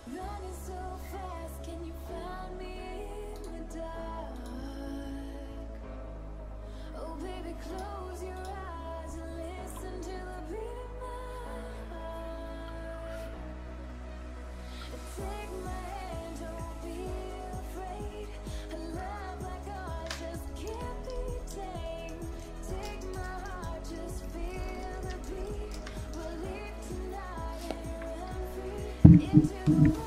Running so fast, can you find me in the dark? Oh baby, close your eyes and listen to the beat of my heart. Take my hand, don't be afraid. A love like ours just can't be tamed. Take my heart, just feel the beat. We'll leave tonight and run free into the world.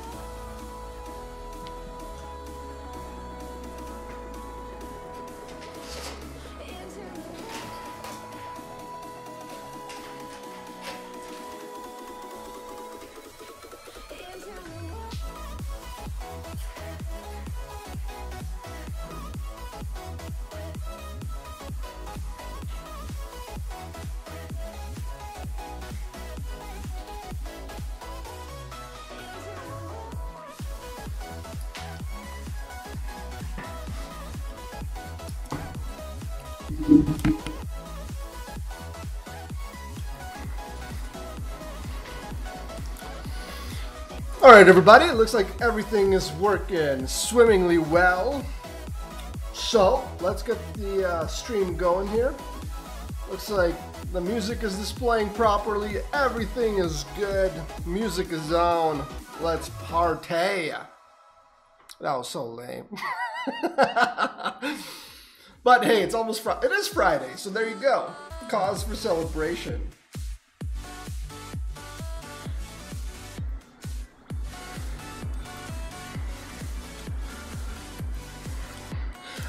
All right, everybody, it looks like everything is working swimmingly well. So let's get the stream going here. Looks like the music is displaying properly. Everything is good. Music is on. Let's partay. That was so lame. But hey, it's almost Friday. It is Friday, so there you go. Cause for celebration.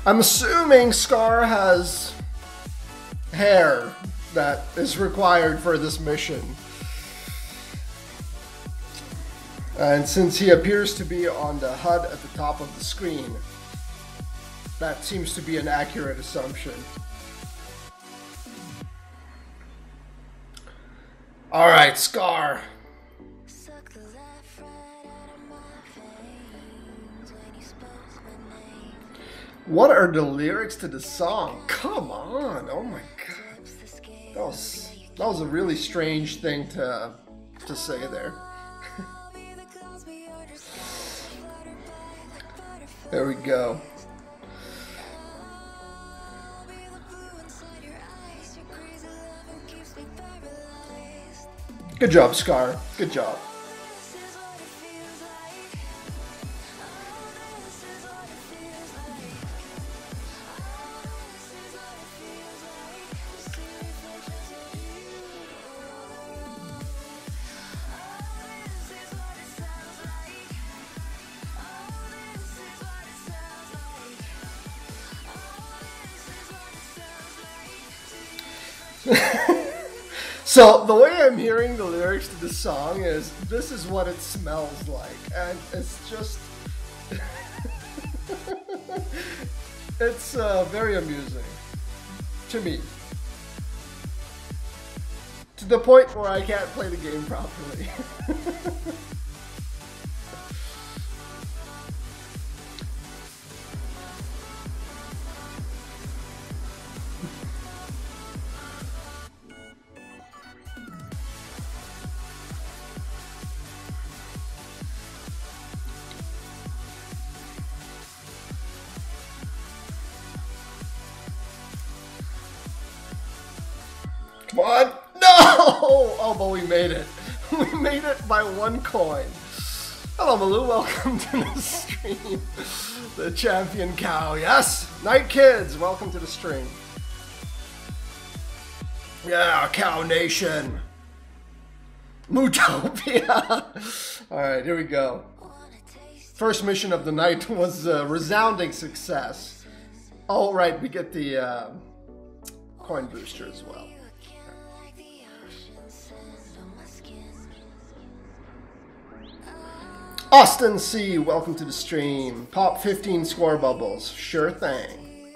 I'm assuming Scar has hair that is required for this mission. And since he appears to be on the HUD at the top of the screen, that seems to be an accurate assumption. All right, Scar. What are the lyrics to the song? Come on! Oh my god, that was a really strange thing to say there. There we go. Good job, Scar. Good job. So the way I'm hearing the lyrics to the song is, this is what it smells like, and it's just, it's very amusing, to me, to the point where I can't play the game properly. Come on! No! Oh, but we made it. We made it by 1 coin. Hello, Malou. Welcome to the stream. The champion cow. Yes! Night Kids, welcome to the stream. Yeah, Cow Nation. Mootopia. Alright, here we go. First mission of the night was a resounding success. Oh, right, we get the coin booster as well. Austin C, welcome to the stream. Pop 15 score bubbles. Sure thing.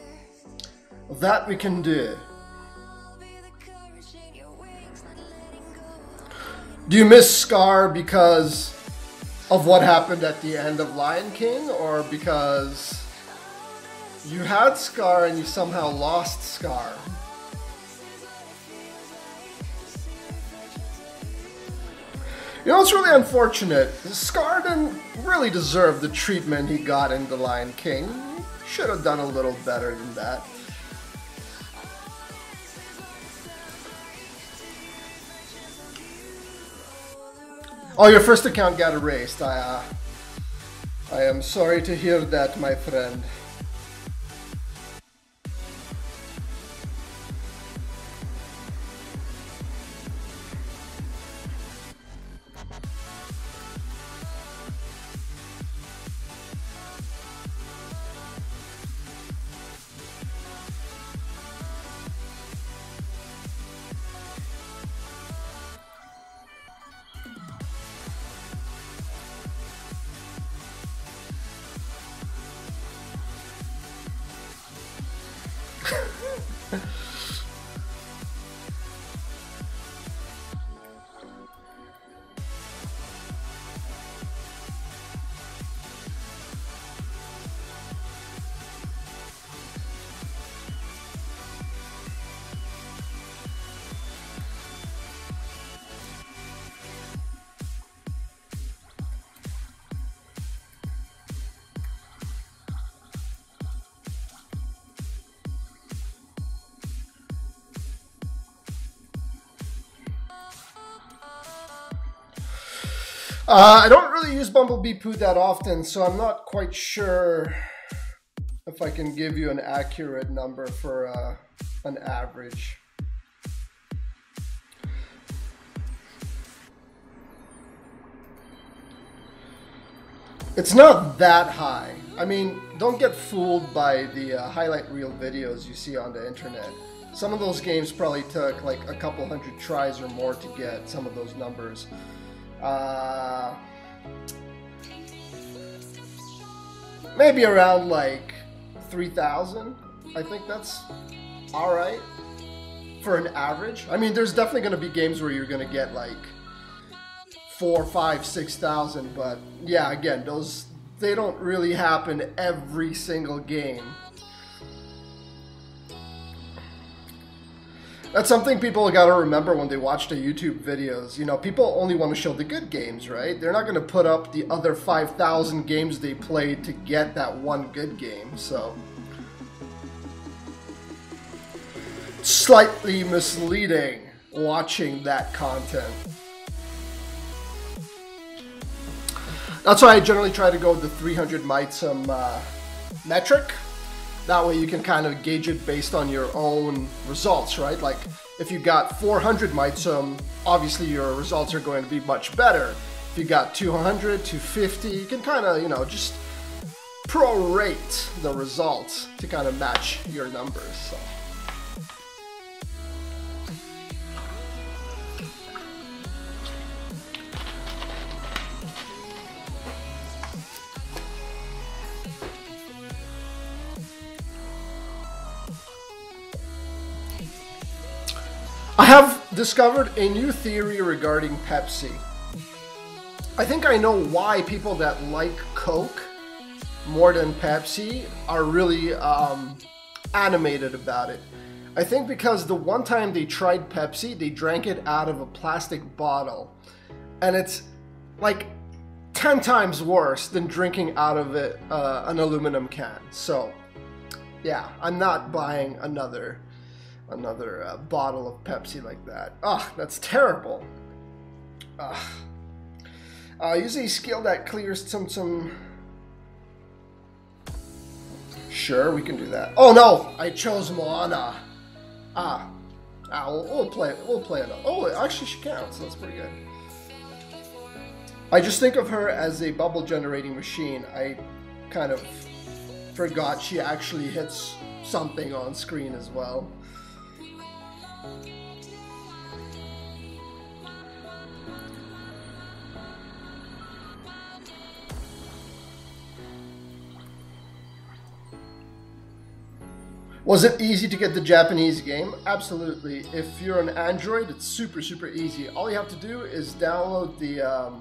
That we can do. Do you miss Scar because of what happened at the end of Lion King, or because you had Scar and you somehow lost Scar? You know, it's really unfortunate. Scar didn't really deserve the treatment he got in The Lion King. Should have done a little better than that. Oh, your first account got erased. I am sorry to hear that, my friend. I don't really use Bumblebee Poo that often, so I'm not quite sure if I can give you an accurate number for an average. It's not that high. I mean, don't get fooled by the highlight reel videos you see on the internet. Some of those games probably took like a couple hundred tries or more to get some of those numbers. Maybe around like 3,000. I think that's alright for an average. I mean, there's definitely going to be games where you're going to get like 4, 5, 6,000, but yeah, again, they don't really happen every single game. That's something people got to remember when they watch the YouTube videos. You know, people only want to show the good games, right? They're not going to put up the other 5,000 games they played to get that one good game, so slightly misleading watching that content. That's why I generally try to go with the 300 Mitsum metric. That way you can kind of gauge it based on your own results, right? Like if you got 400 Mitsum, obviously your results are going to be much better. If you got 200, 250, you can kind of, you know, just prorate the results to kind of match your numbers. So. I have discovered a new theory regarding Pepsi. I think I know why people that like Coke more than Pepsi are really animated about it. I think because the one time they tried Pepsi, they drank it out of a plastic bottle. And it's like 10 times worse than drinking out of it, an aluminum can. So, yeah, I'm not buying another bottle of Pepsi like that. Ugh, that's terrible. Ugh. Use a skill that clears Tsum Tsum. Sure, we can do that. Oh no, I chose Moana. We'll play it. Oh, actually she counts. That's pretty good. I just think of her as a bubble generating machine. I kind of forgot she actually hits something on screen as well. Was it easy to get the Japanese game? Absolutely. If you're an Android, it's super easy. All you have to do is download the,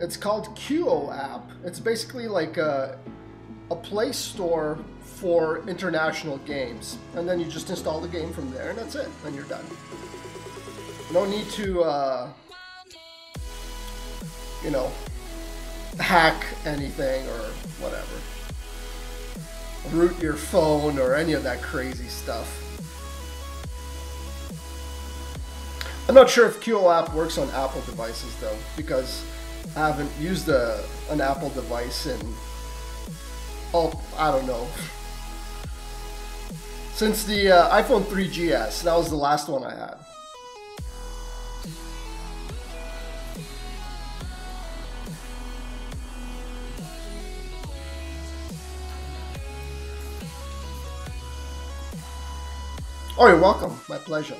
it's called QO app. It's basically like a Play Store for international games. And then you just install the game from there and that's it. Then you're done. No need to, you know, hack anything or whatever. Root your phone or any of that crazy stuff. I'm not sure if QO app works on Apple devices though, because I haven't used an Apple device in, I don't know, since the iPhone 3GS. That was the last one I had. Oh, you're welcome. My pleasure.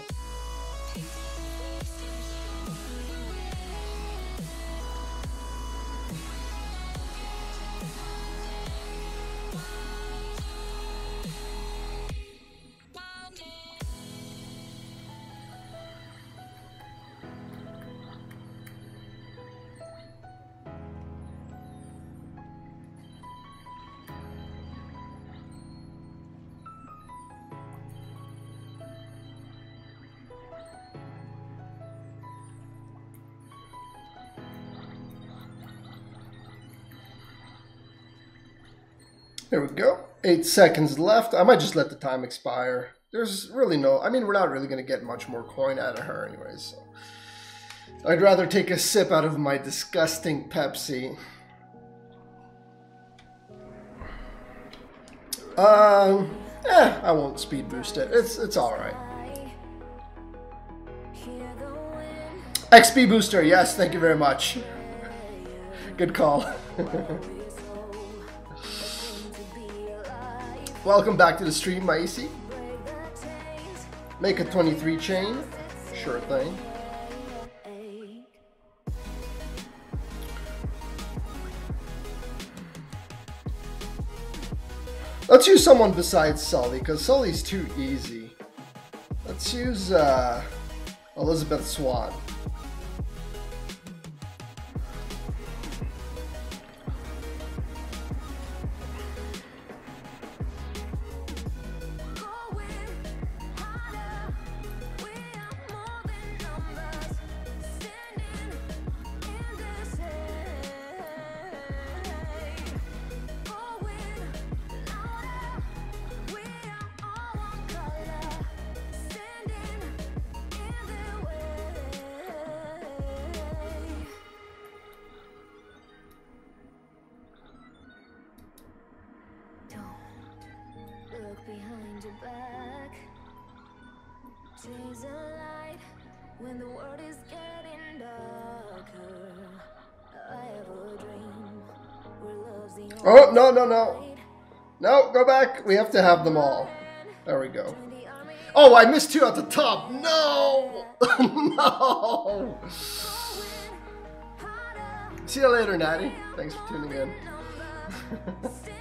There we go. 8 seconds left. I might just let the time expire. There's really no... I mean, we're not really going to get much more coin out of her anyways. So. I'd rather take a sip out of my disgusting Pepsi. I won't speed boost it. It's alright. XP booster, yes, thank you very much. Good call. Welcome back to the stream, Maisi. Make a 23 chain. Sure thing. Let's use someone besides Sully, because Sully's too easy. Let's use Elizabeth Swan. Behind your back, chase a light when the world is getting darker. I have a dream where love's the Oh, no, go back. We have to have them all. There we go. Oh, I missed 2 at the top. No. No. See you later, Natty. Thanks for tuning in.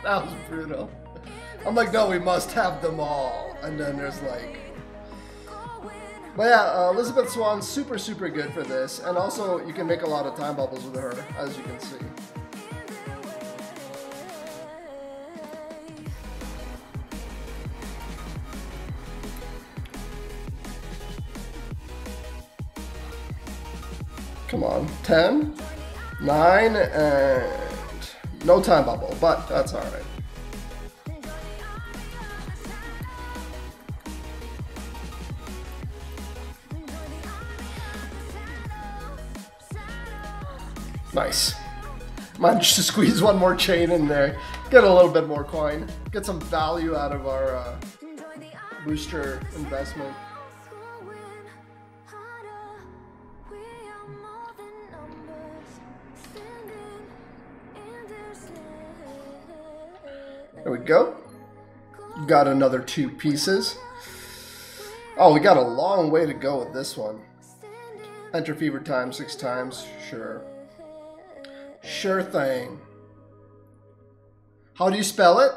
That was brutal. I'm like, no, we must have them all. And then there's like... But yeah, Elizabeth Swan's super, super good for this. And also, you can make a lot of time bubbles with her, as you can see. Come on. 10, 9, and... no time bubble, but that's alright. Nice. Managed to squeeze one more chain in there. Get a little bit more coin. Get some value out of our booster investment. There we go. Got another 2 pieces. Oh, we got a long way to go with this one. Enter fever time 6 times. Sure. Sure thing. How do you spell it?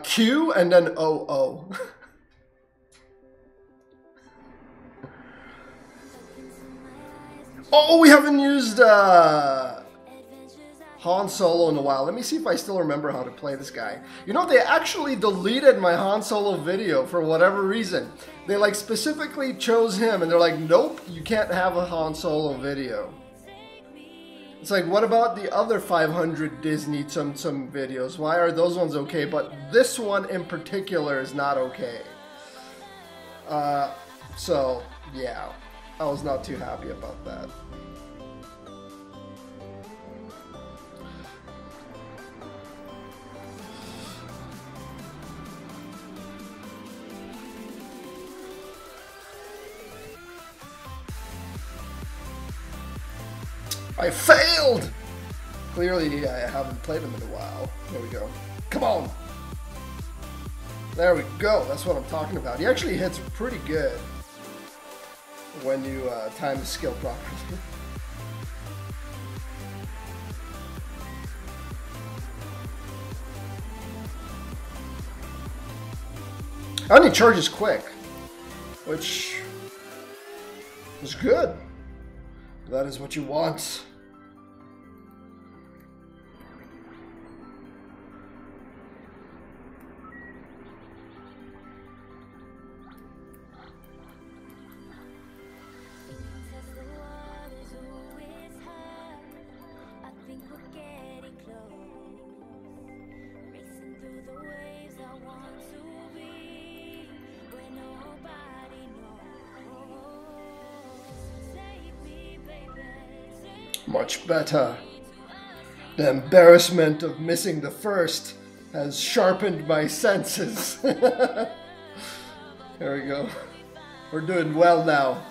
Q and then O-O. Oh, we haven't used Han Solo in a while. Let me see if I still remember how to play this guy. You know, they actually deleted my Han Solo video for whatever reason. They like specifically chose him and they're like, nope, you can't have a Han Solo video. It's like, what about the other 500 Disney Tsum Tsum videos? Why are those ones okay, but this one in particular is not okay? So, yeah, I was not too happy about that. I failed! Clearly, I haven't played him in a while. There we go. Come on! There we go. That's what I'm talking about. He actually hits pretty good when you time the skill properly. And he charges quick, which is good. That is what you want. Much better. The embarrassment of missing the first has sharpened my senses. There we go. We're doing well now.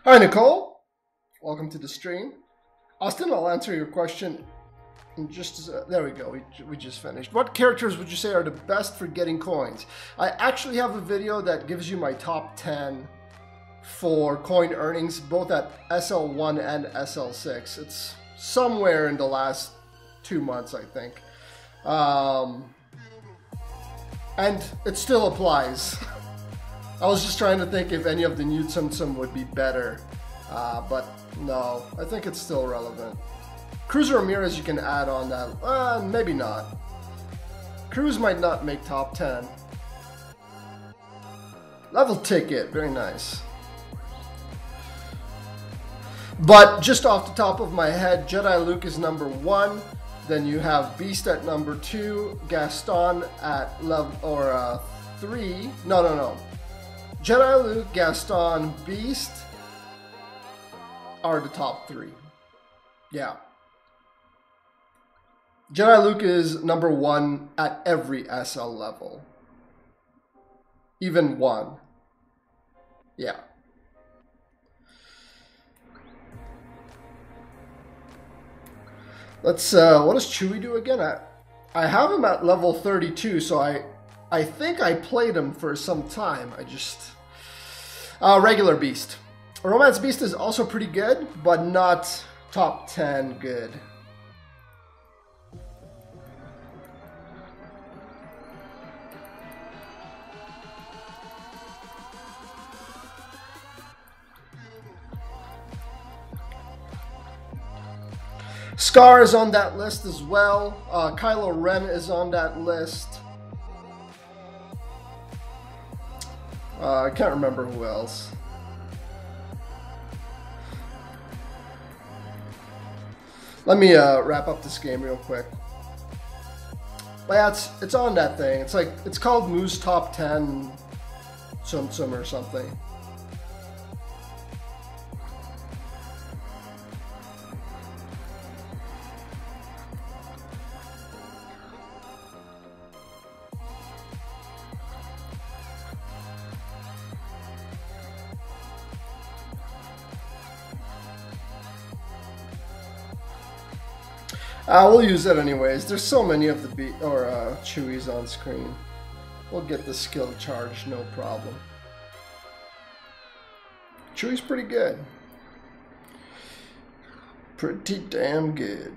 Hi, Nicole. Welcome to the stream. Austin, I'll answer your question in just there we go. We just finished. What characters would you say are the best for getting coins? I actually have a video that gives you my top 10 for coin earnings, both at SL1 and SL6. It's somewhere in the last 2 months, I think. And it still applies. I was just trying to think if any of the new Tsum Tsum would be better, but no, I think it's still relevant. Cruz Ramirez you can add on that, maybe not. Cruz might not make top 10. Level ticket, very nice. But just off the top of my head, Jedi Luke is number 1. Then you have Beast at number 2, Gaston at level 3. No. Jedi Luke, Gaston, Beast are the top 3. Yeah. Jedi Luke is number 1 at every SL level. Even 1. Yeah. Let's, what does Chewie do again? I have him at level 32, so I think I played him for some time. I just... regular Beast. Romance Beast is also pretty good, but not top 10 good. Scar is on that list as well. Kylo Ren is on that list. I can't remember who else. Let me wrap up this game real quick. But yeah, it's on that thing. It's like, it's called Moose Top 10 Tsum Tsum or something. We'll use it anyways. There's so many of the Chewies on screen. We'll get the skill charge, no problem. Chewy's pretty good. Pretty damn good.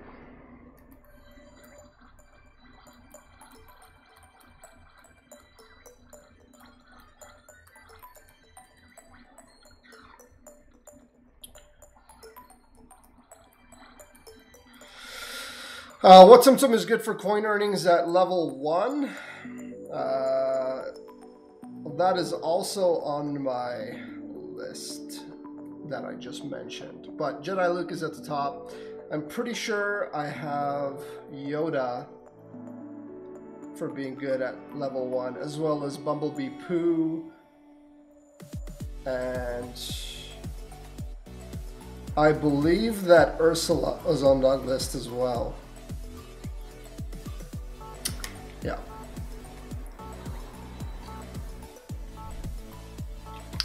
What Tsum Tsum is good for coin earnings at level 1? That is also on my list that I just mentioned. But Jedi Luke is at the top. I'm pretty sure I have Yoda for being good at level 1, as well as Bumblebee Pooh. And I believe that Ursula was on that list as well. Yeah.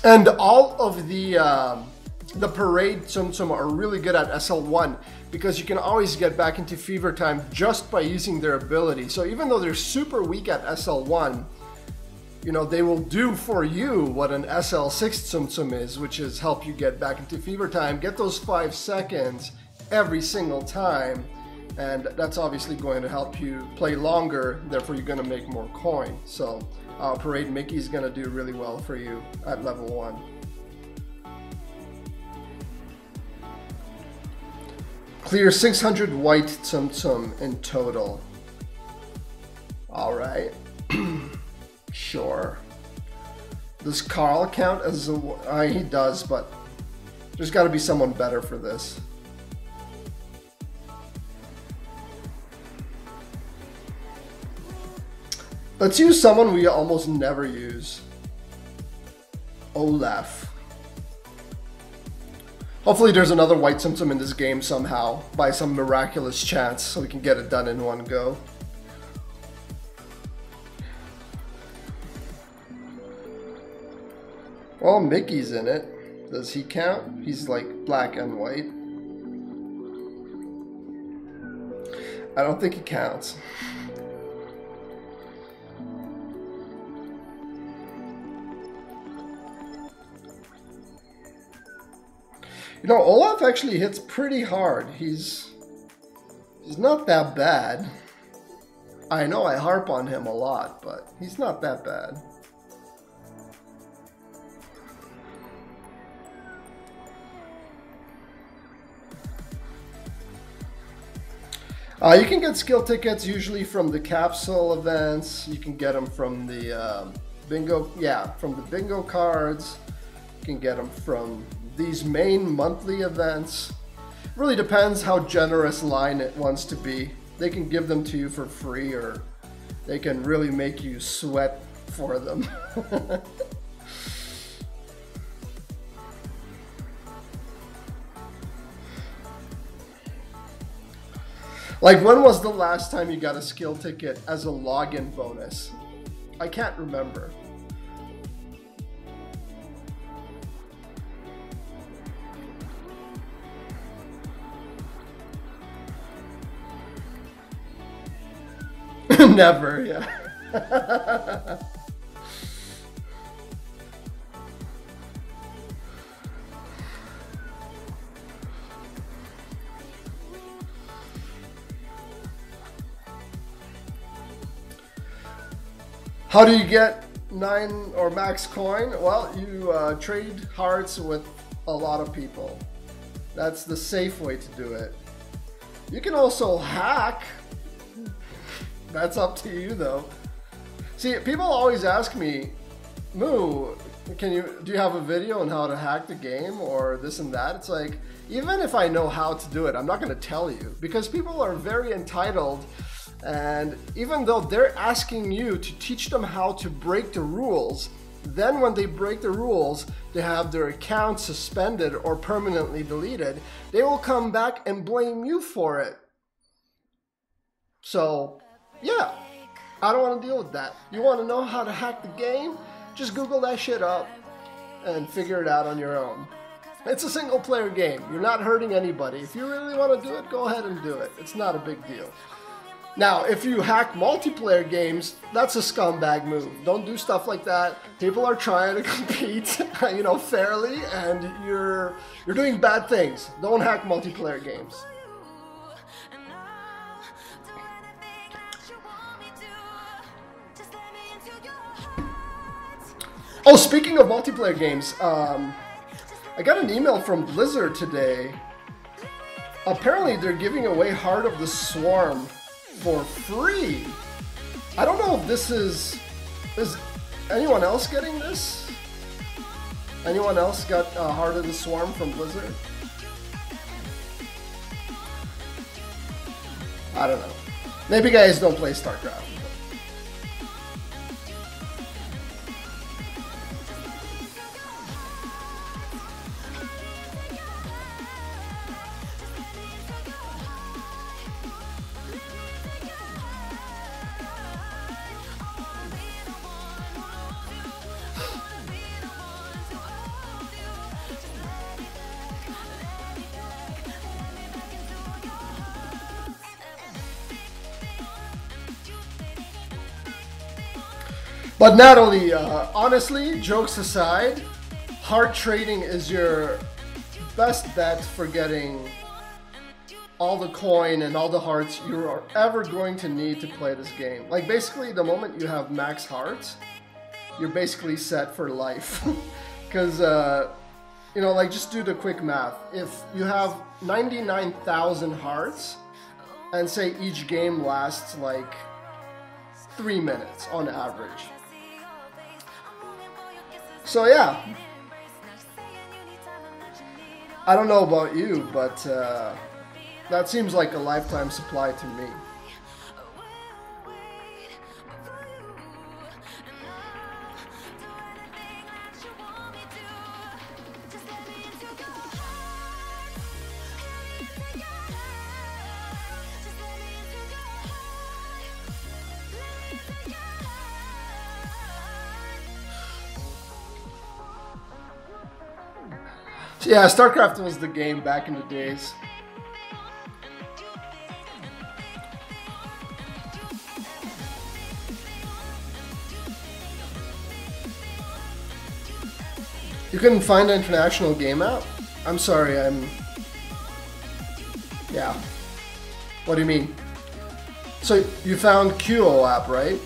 And all of the parade Tsum Tsum are really good at SL1 because you can always get back into fever time just by using their ability. So even though they're super weak at SL1, you know, they will do for you what an SL6 Tsum Tsum is, which is help you get back into fever time, get those 5 seconds every single time. And that's obviously going to help you play longer, therefore you're going to make more coin. So Parade Mickey is going to do really well for you at level 1. Clear 600 white Tsum Tsum in total. Alright. Sure. Does Carl count as a... he does, but there's got to be someone better for this. Let's use someone we almost never use. Olaf. Hopefully there's another white Tsum Tsum in this game somehow, by some miraculous chance, so we can get it done in one go. Well, Mickey's in it. Does he count? He's like black and white. I don't think he counts. You know, Olaf actually hits pretty hard. He's not that bad. I know I harp on him a lot, but he's not that bad. You can get skill tickets usually from the capsule events. You can get them from the bingo, from the bingo cards. You can get them from these main monthly events. It really depends how generous Line it wants to be. They can give them to you for free, or they can really make you sweat for them. Like, when was the last time you got a skill ticket as a login bonus? I can't remember. Never, yeah. How do you get 9 or max coin? Well, you trade hearts with a lot of people. That's the safe way to do it. You can also hack. That's up to you, though. See, people always ask me, Moo, do you have a video on how to hack the game or this and that? It's like, even if I know how to do it, I'm not going to tell you, because people are very entitled. And even though they're asking you to teach them how to break the rules, Then when they break the rules, they have their account suspended or permanently deleted, they will come back and blame you for it. So, yeah, I don't want to deal with that. You want to know how to hack the game? Just Google that shit up and figure it out on your own. It's a single player game. You're not hurting anybody. If you really want to do it, go ahead and do it. It's not a big deal. Now, if you hack multiplayer games, that's a scumbag move. Don't do stuff like that. People are trying to compete, you know, fairly, and you're doing bad things. Don't hack multiplayer games. Oh, speaking of multiplayer games, I got an email from Blizzard today. Apparently, they're giving away Heart of the Swarm for free. I don't know if this is anyone else getting this? Anyone else got Heart of the Swarm from Blizzard? I don't know. Maybe you guys don't play StarCraft. But Natalie, honestly, jokes aside, heart trading is your best bet for getting all the coin and all the hearts you are ever going to need to play this game. Like basically the moment you have max hearts, you're basically set for life. Because, you know, like just do the quick math. If you have 99,000 hearts and say each game lasts like 3 minutes on average. So yeah, I don't know about you, but that seems like a lifetime supply to me. Yeah, StarCraft was the game back in the days. You couldn't find an international game app? I'm sorry, yeah. What do you mean? So you found QO app, right?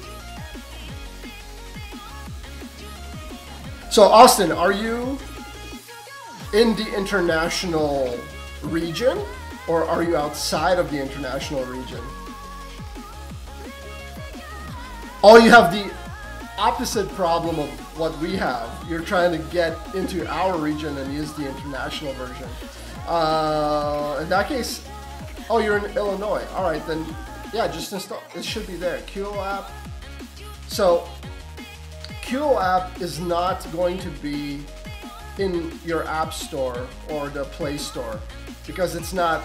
So Austin, are you in the international region, or are you outside of the international region? Oh, you have the opposite problem of what we have. You're trying to get into our region and use the international version. In that case, oh, you're in Illinois. All right, then, yeah, just install. It should be there. QO app. So, QO app is not going to be in your app store or the Play Store because it's not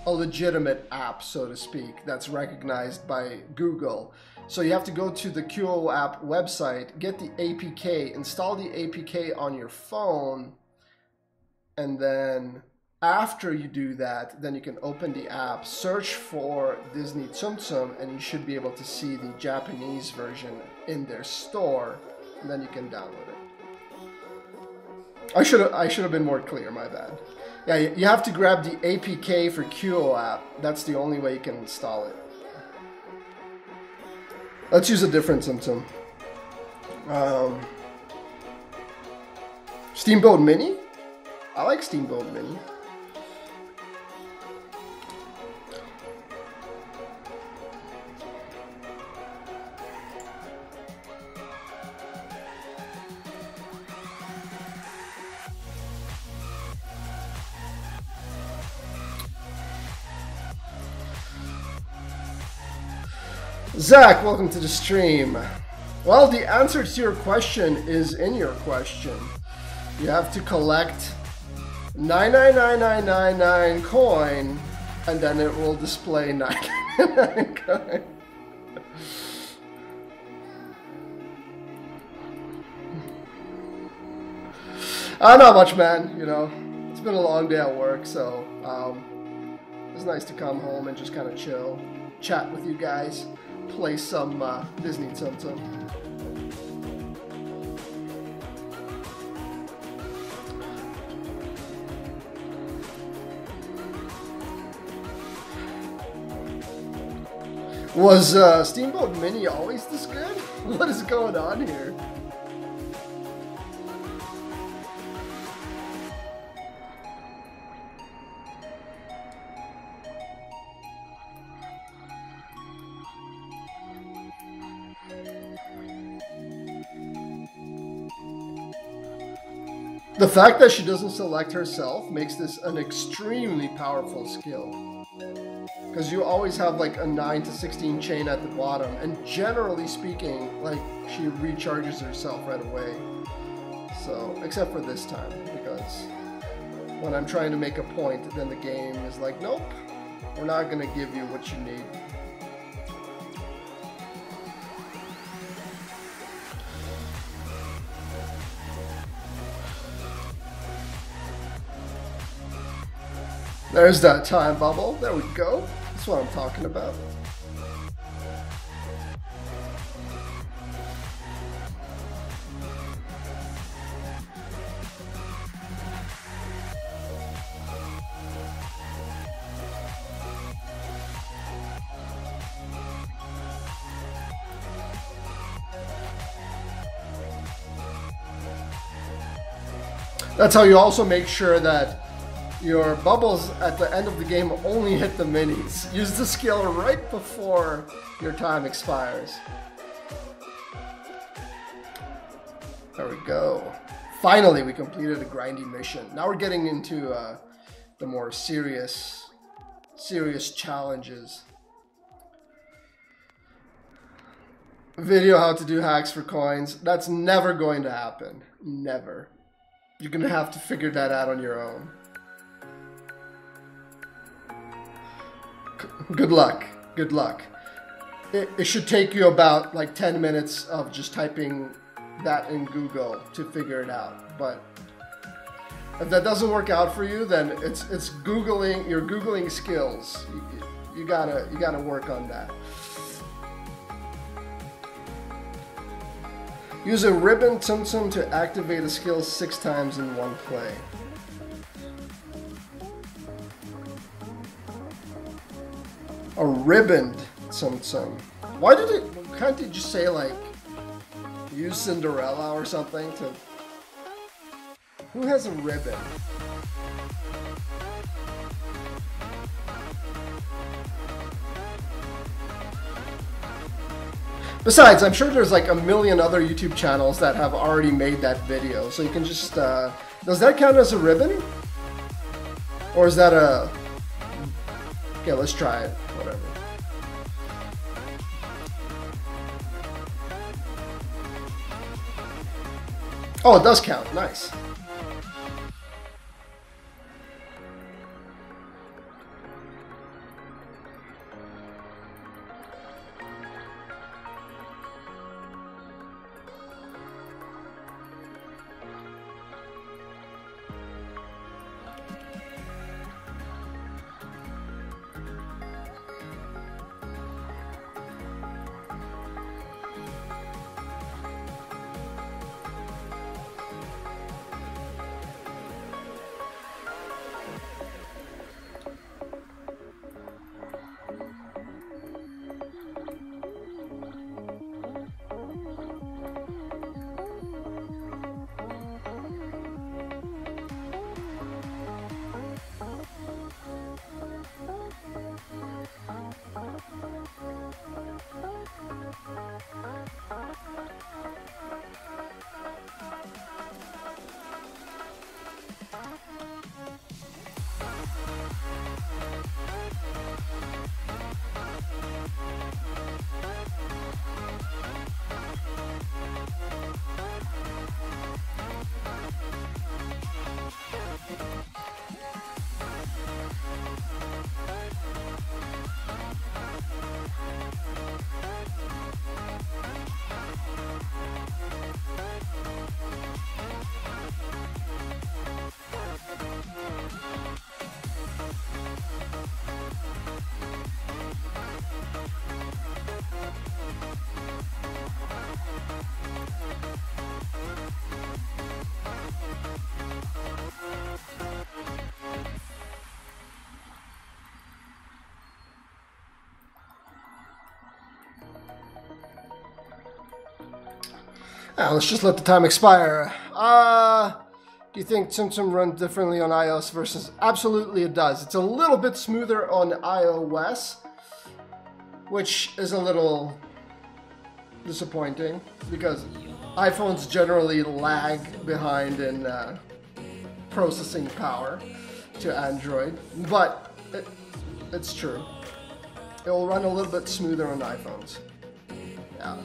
a legitimate app, so to speak, that's recognized by Google. So you have to go to the QO app website, get the APK, install the APK on your phone, and then after you do that, then you can open the app, search for Disney Tsum Tsum, and you should be able to see the Japanese version in their store, and then you can download it. I should have been more clear, my bad. Yeah, you have to grab the APK for QO app. That's the only way you can install it. Let's use a different Tsum Tsum. Steamboat Mini? I like Steamboat Mini. Zach, welcome to the stream. Well, the answer to your question is in your question. You have to collect 99999 coin, and then it will display 999 coin. Not much, man. You know, it's been a long day at work, so it's nice to come home and just kind of chill, chat with you guys, play some Disney Tsum Tsum. Was Steamboat Mini always this good? What is going on here? The fact that she doesn't select herself makes this an extremely powerful skill. Because you always have like a 9 to 16 chain at the bottom, and generally speaking, like, she recharges herself right away. So, except for this time, because when I'm trying to make a point, then the game is like, nope, we're not gonna give you what you need. There's that time bubble. There we go. That's what I'm talking about. That's how you also make sure that your bubbles at the end of the game only hit the minis. Use the skill right before your time expires. There we go. Finally, we completed a grindy mission. Now we're getting into the more serious challenges. Video how to do hacks for coins. That's never going to happen. Never. You're gonna have to figure that out on your own. Good luck. Good luck. It should take you about like 10 minutes of just typing that in Google to figure it out. But if that doesn't work out for you, then it's Googling. You're Googling skills. You gotta work on that. Use a ribbon Tsum Tsum to activate a skill 6 times in one play. A ribboned Tsum Tsum. Why did it? Can't it just say like use Cinderella or something to? Who has a ribbon? Besides, I'm sure there's like a million other YouTube channels that have already made that video, so you can just. Does that count as a ribbon? Or is that a? Okay, let's try it. Whatever. Oh, it does count. Nice. Let's just let the time expire. Do you think Tsum Tsum runs differently on iOS versus... Absolutely it does. It's a little bit smoother on iOS, which is a little disappointing because iPhones generally lag behind in processing power to Android, but it's true. It will run a little bit smoother on iPhones. Yeah.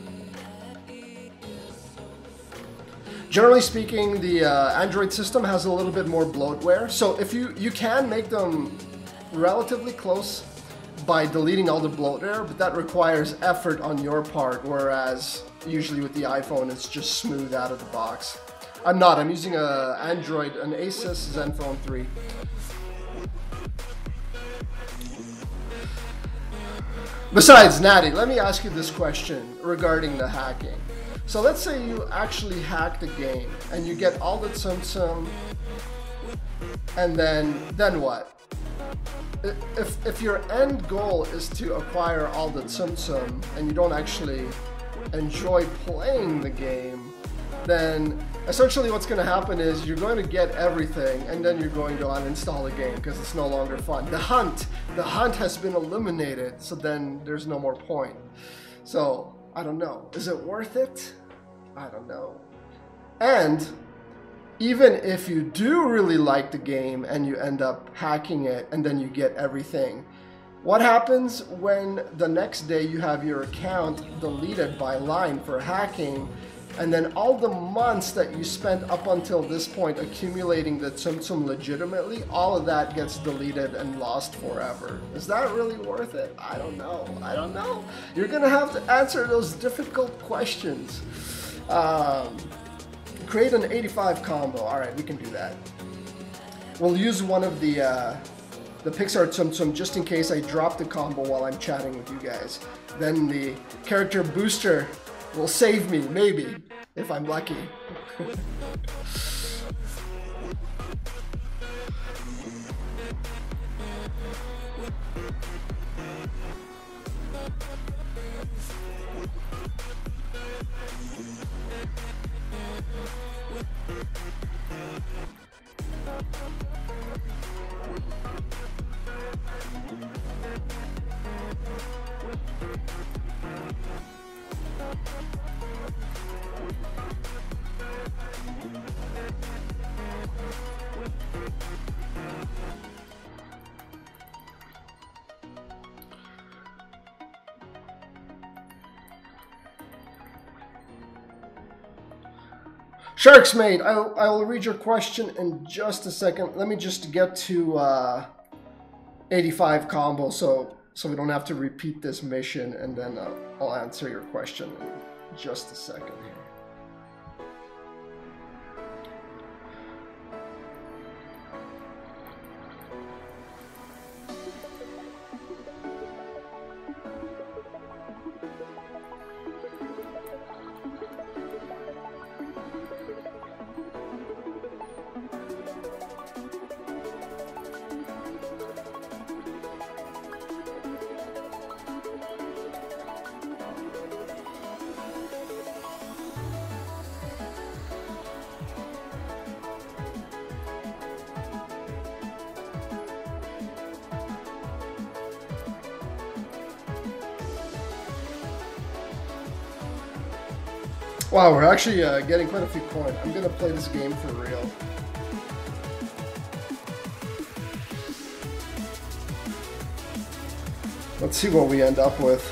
Generally speaking, the Android system has a little bit more bloatware, so if you can make them relatively close by deleting all the bloatware, but that requires effort on your part, whereas usually with the iPhone it's just smooth out of the box. I'm using an Asus Zenfone 3. Besides, Natty, let me ask you this question regarding the hacking. So let's say you actually hack the game and you get all the Tsum Tsum, and then what? If your end goal is to acquire all the Tsum Tsum and you don't actually enjoy playing the game, then essentially what's going to happen is you're going to get everything and then you're going to uninstall the game because it's no longer fun. The hunt has been eliminated, so then there's no more point. So I don't know. Is it worth it? I don't know. And even if you do really like the game and you end up hacking it and then you get everything, what happens when the next day you have your account deleted by line for hacking, and then all the months that you spent up until this point accumulating the Tsum Tsum legitimately, all of that gets deleted and lost forever? Is that really worth it? I don't know. I don't know. You're gonna have to answer those difficult questions. Create an 85 combo. All right, we can do that. We'll use one of the Pixar Tsum Tsum just in case I drop the combo while I'm chatting with you guys. Then the character booster will save me, maybe, if I'm lucky. Sharks mate, I will read your question in just a second. Let me just get to 85 combo so we don't have to repeat this mission, and then I'll answer your question in just a second here. Wow, we're actually getting quite a few coins. I'm gonna play this game for real. Let's see what we end up with.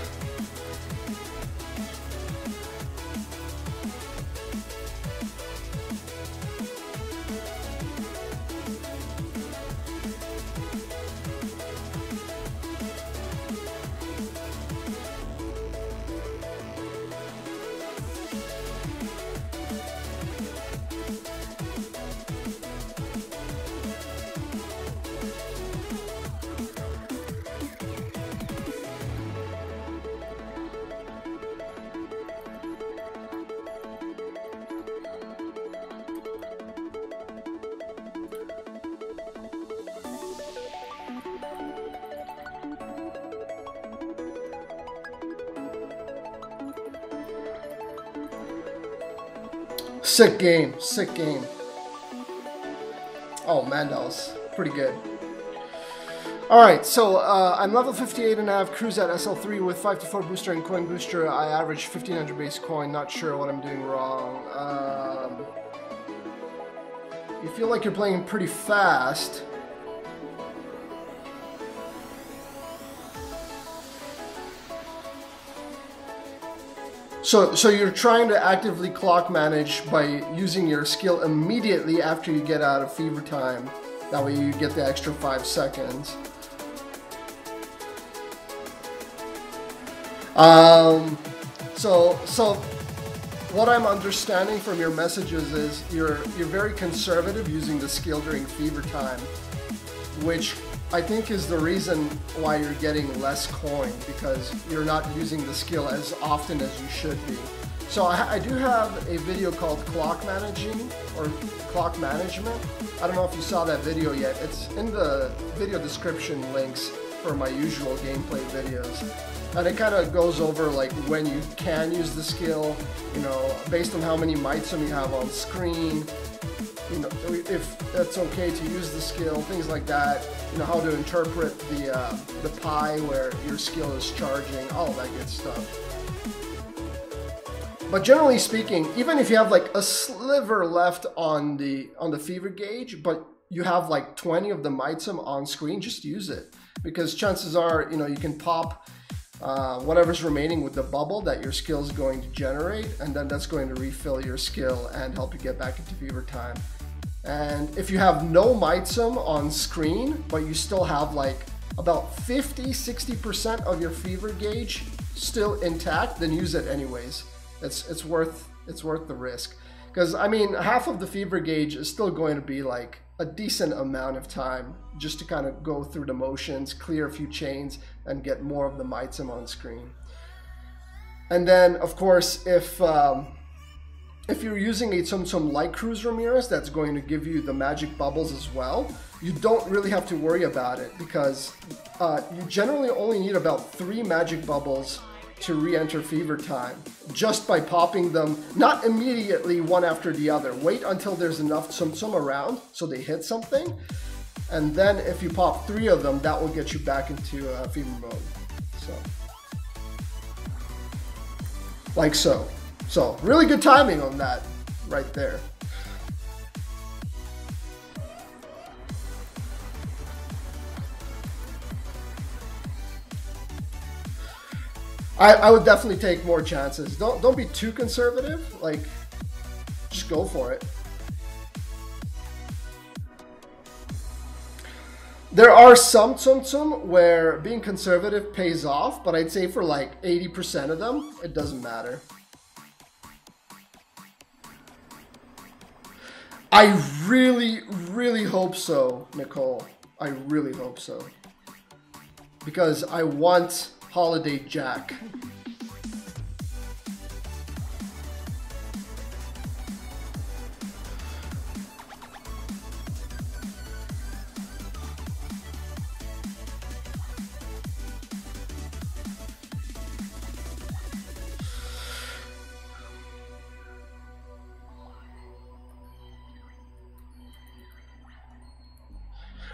Sick game, sick game. Oh man, that was pretty good. Alright, so I'm level 58.5, cruise at SL3 with 5-4 booster and coin booster. I average 1500 base coin, not sure what I'm doing wrong. You feel like you're playing pretty fast. So you're trying to actively clock manage by using your skill immediately after you get out of fever time. That way you get the extra 5 seconds. So what I'm understanding from your messages is you're very conservative using the skill during fever time, which I think is the reason why you're getting less coin, because you're not using the skill as often as you should be. So I do have a video called Clock Managing or Clock Management. I don't know if you saw that video yet. It's in the video description links for my usual gameplay videos. And it kind of goes over like when you can use the skill, you know, based on how many mites you have on screen, you know, if it's okay to use the skill, things like that, you know, how to interpret the pie where your skill is charging, all that good stuff. But generally speaking, even if you have like a sliver left on the fever gauge, but you have like 20 of the mitesum on screen, just use it, because chances are, you know, you can pop whatever's remaining with the bubble that your skill is going to generate, and then that's going to refill your skill and help you get back into fever time. And if you have no mitesum on screen, but you still have like about 50-60% of your fever gauge still intact, then use it anyways. It's worth the risk, because I mean, half of the fever gauge is still going to be like a decent amount of time just to kind of go through the motions, clear a few chains, and get more of the mitesum on screen. And then, of course, if you're using a Tsum Tsum like Cruz Ramirez, that's going to give you the magic bubbles as well. You don't really have to worry about it, because you generally only need about 3 magic bubbles to re-enter fever time, just by popping them, not immediately one after the other. Wait until there's enough Tsum Tsum around so they hit something, and then if you pop 3 of them, that will get you back into fever mode. So, like so. So, really good timing on that right there. I would definitely take more chances. Don't be too conservative. Like, just go for it. There are some Tsum Tsum where being conservative pays off, but I'd say for like 80% of them, it doesn't matter. I really, really hope so, Nicole. I really hope so. Because I want Holiday Jack.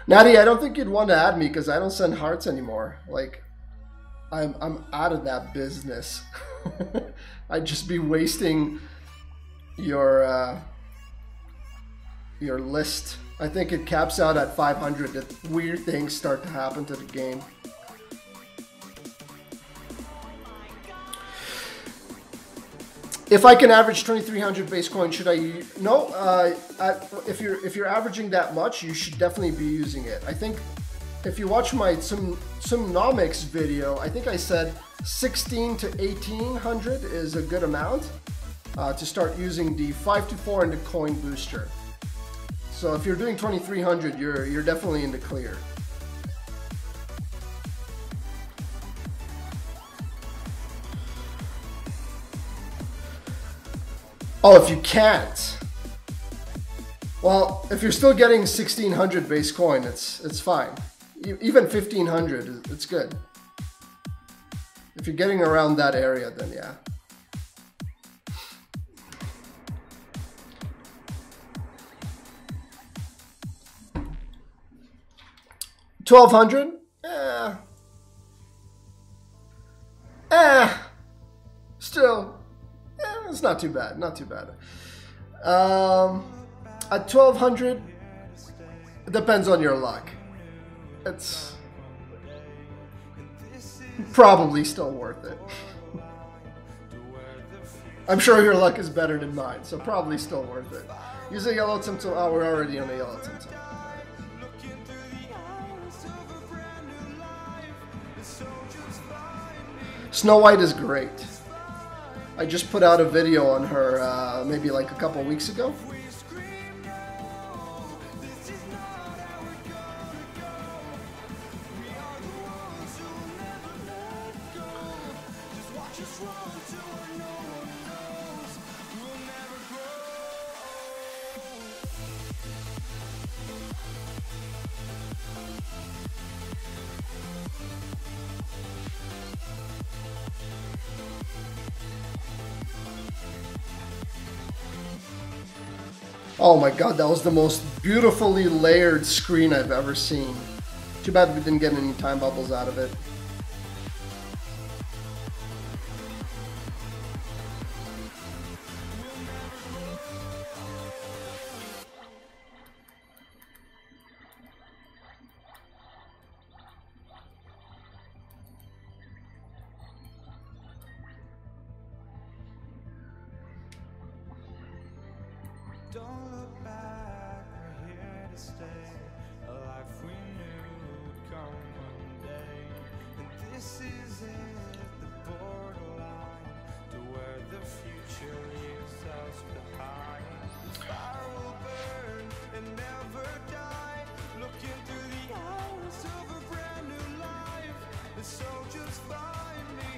Natty, I don't think you'd want to add me because I don't send hearts anymore. Like, I'm out of that business. I'd just be wasting your list. I think it caps out at 500 if weird things start to happen to the game. If I can average 2,300 base coin, should I? No. If you're averaging that much, you should definitely be using it. I think if you watch my Tsumnomics video, I think I said 1,600 to 1,800 is a good amount to start using the 5-4 and the coin booster. So if you're doing 2,300, you're definitely in the clear. Oh, if you can't. Well, if you're still getting 1,600 base coin, it's fine. Even 1,500, it's good. If you're getting around that area, then yeah. 1200? Still, it's not too bad. Not too bad. At 1200, it depends on your luck. It's probably still worth it. I'm sure your luck is better than mine, so probably still worth it. Use a yellow Tsum Tsum. Oh, we're already on a yellow Tsum Tsum. Snow White is great. I just put out a video on her maybe like a couple weeks ago. Oh my god, that was the most beautifully layered screen I've ever seen. Too bad we didn't get any time bubbles out of it. Don't look back, we're here to stay. A life we knew would come one day. And this is it, the borderline to where the future leaves us behind. The fire will burn and never die. Looking through the eyes of a brand new life. And so just find me,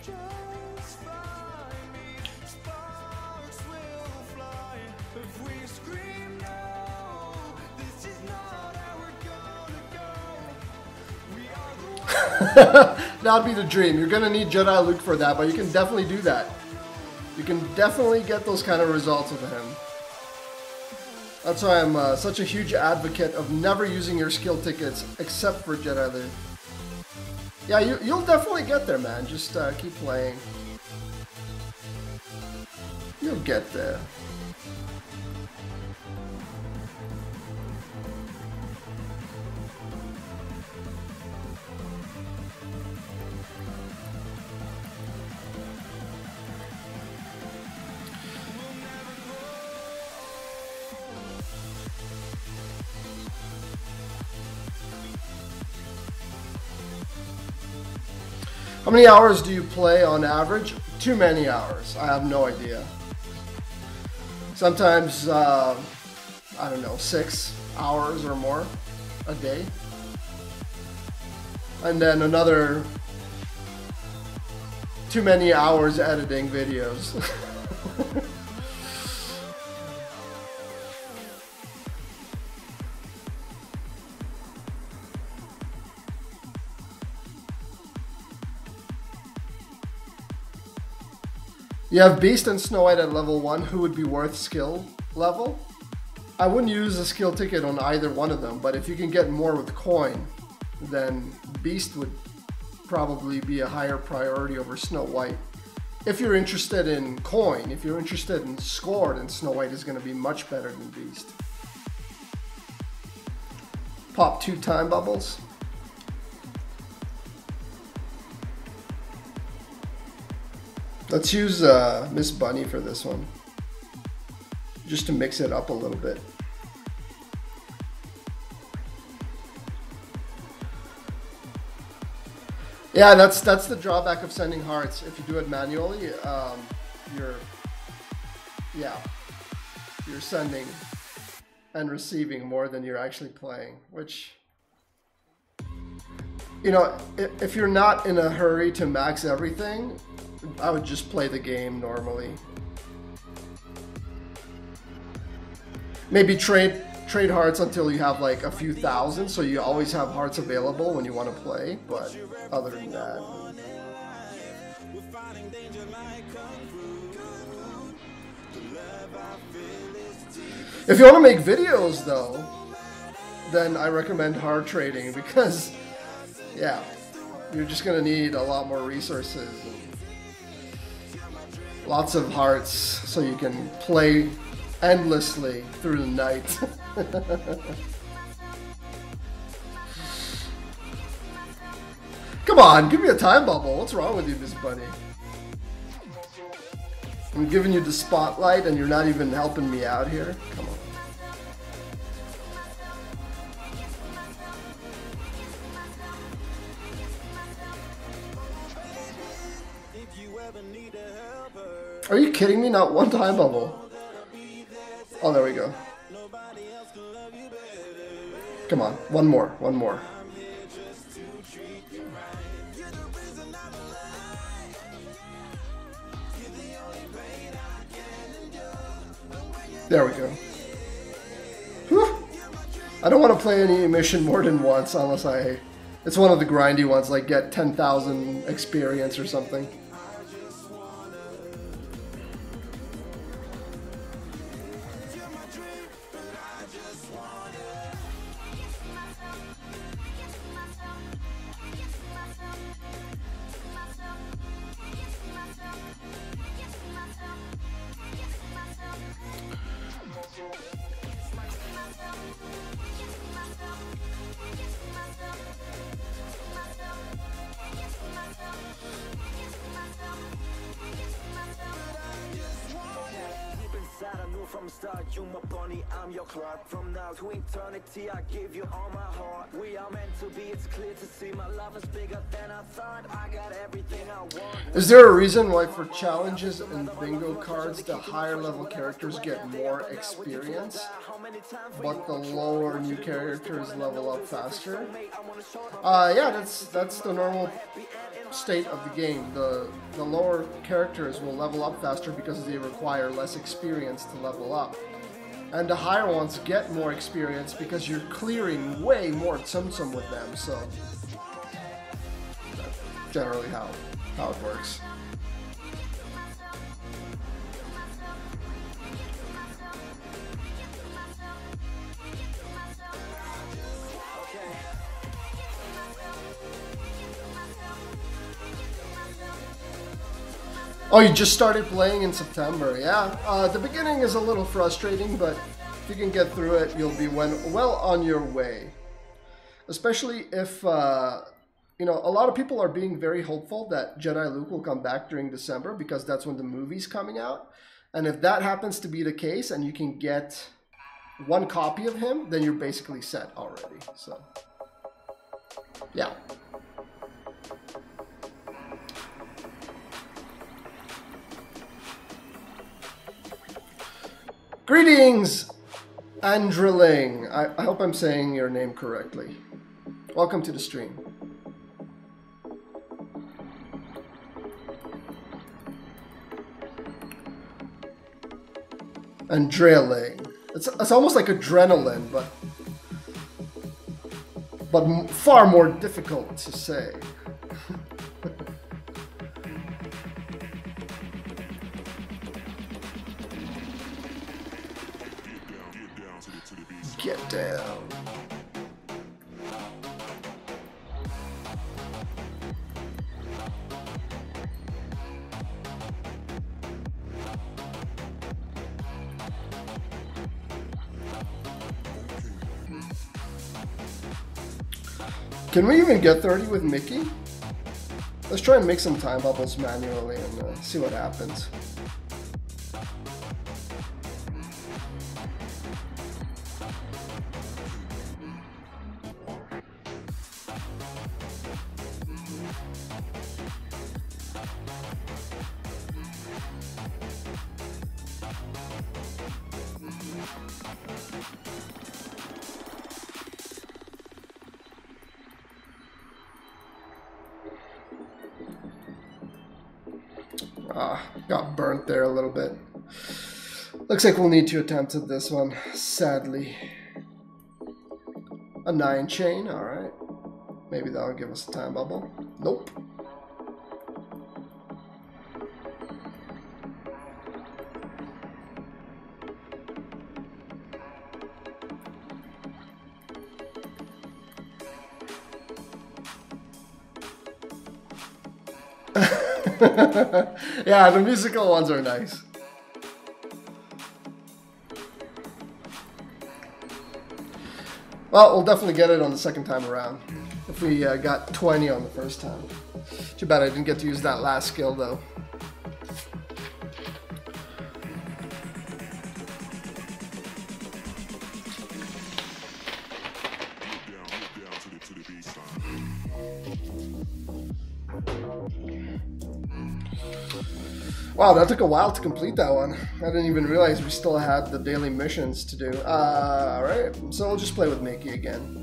just find me. Sparks will fly. If we scream no, this is not how we're gonna go. We are the That would be the dream. You're gonna need Jedi Luke for that, but you can definitely do that. You can definitely get those kind of results with him. That's why I'm such a huge advocate of never using your skill tickets except for Jedi Luke. Yeah, you'll definitely get there, man. Just keep playing. You'll get there. How many hours do you play on average? Too many hours. I have no idea. Sometimes, I don't know, 6 hours or more a day. And then another too many hours editing videos. You have Beast and Snow White at level 1, who would be worth skill level? I wouldn't use a skill ticket on either one of them, but if you can get more with coin, then Beast would probably be a higher priority over Snow White. If you're interested in coin, if you're interested in score, then Snow White is going to be much better than Beast. Pop 2 time bubbles. Let's use Miss Bunny for this one, just to mix it up a little bit. Yeah, that's the drawback of sending hearts. If you do it manually, you're sending and receiving more than you're actually playing, which, you know, if you're not in a hurry to max everything, I would just play the game normally. Maybe trade hearts until you have like a few thousand, so you always have hearts available when you want to play, but other than that. If you want to make videos though, then I recommend hard trading because, yeah, you're just gonna need a lot more resources and lots of hearts so you can play endlessly through the night. Come on, give me a time bubble. What's wrong with you, Miss Bunny? I'm giving you the spotlight and you're not even helping me out here? Come on. Are you kidding me? Not one time bubble. Oh, there we go. Come on, one more, one more. There we go. Whew. I don't want to play any mission more than once unless it's one of the grindy ones, like get 10,000 experience or something. From start, you my bunny, I'm your Clark. From now to eternity, I give you all my heart. We are meant to be, it's clear to see. My love is bigger than I thought. I got everything I want. Is there a reason why for challenges and bingo cards, the higher level characters get more experience, but the lower new characters level up faster? Yeah, that's the normal state of the game. The lower characters will level up faster because they require less experience to level up. And the higher ones get more experience because you're clearing way more Tsum Tsum with them, so that's generally how it works. Oh, you just started playing in September, yeah. The beginning is a little frustrating, but if you can get through it, you'll be well on your way. Especially if, you know, a lot of people are being very hopeful that Jedi Luke will come back during December because that's when the movie's coming out. And if that happens to be the case and you can get one copy of him, then you're basically set already, so yeah. Greetings, Andrilling. I hope I'm saying your name correctly. Welcome to the stream. Andrilling. It's almost like adrenaline, but far more difficult to say. Get down. Can we even get 30 with Mickey? Let's try and make some time bubbles manually and see what happens. Got burnt there a little bit. Looks like we'll need to attempt at this one, sadly. A 9 chain, alright. Maybe that'll give us a time bubble. Nope. Yeah, the musical ones are nice. Well, we'll definitely get it on the second time around. If we got 20 on the first time. Too bad I didn't get to use that last skill though. Wow, that took a while to complete that one. I didn't even realize we still had the daily missions to do. Alright, so we'll just play with Mickey again.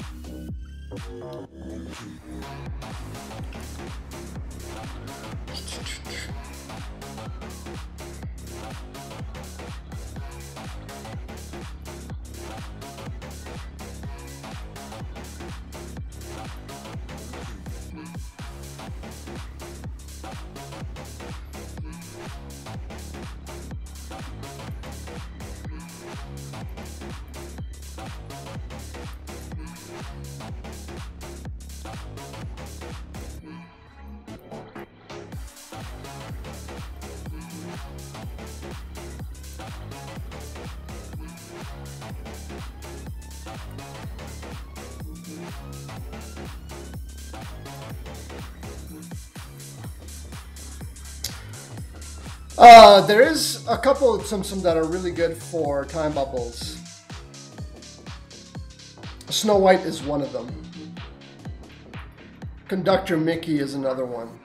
There is a couple of Tsum Tsum that are really good for time bubbles. Snow White is one of them. Conductor Mickey is another one.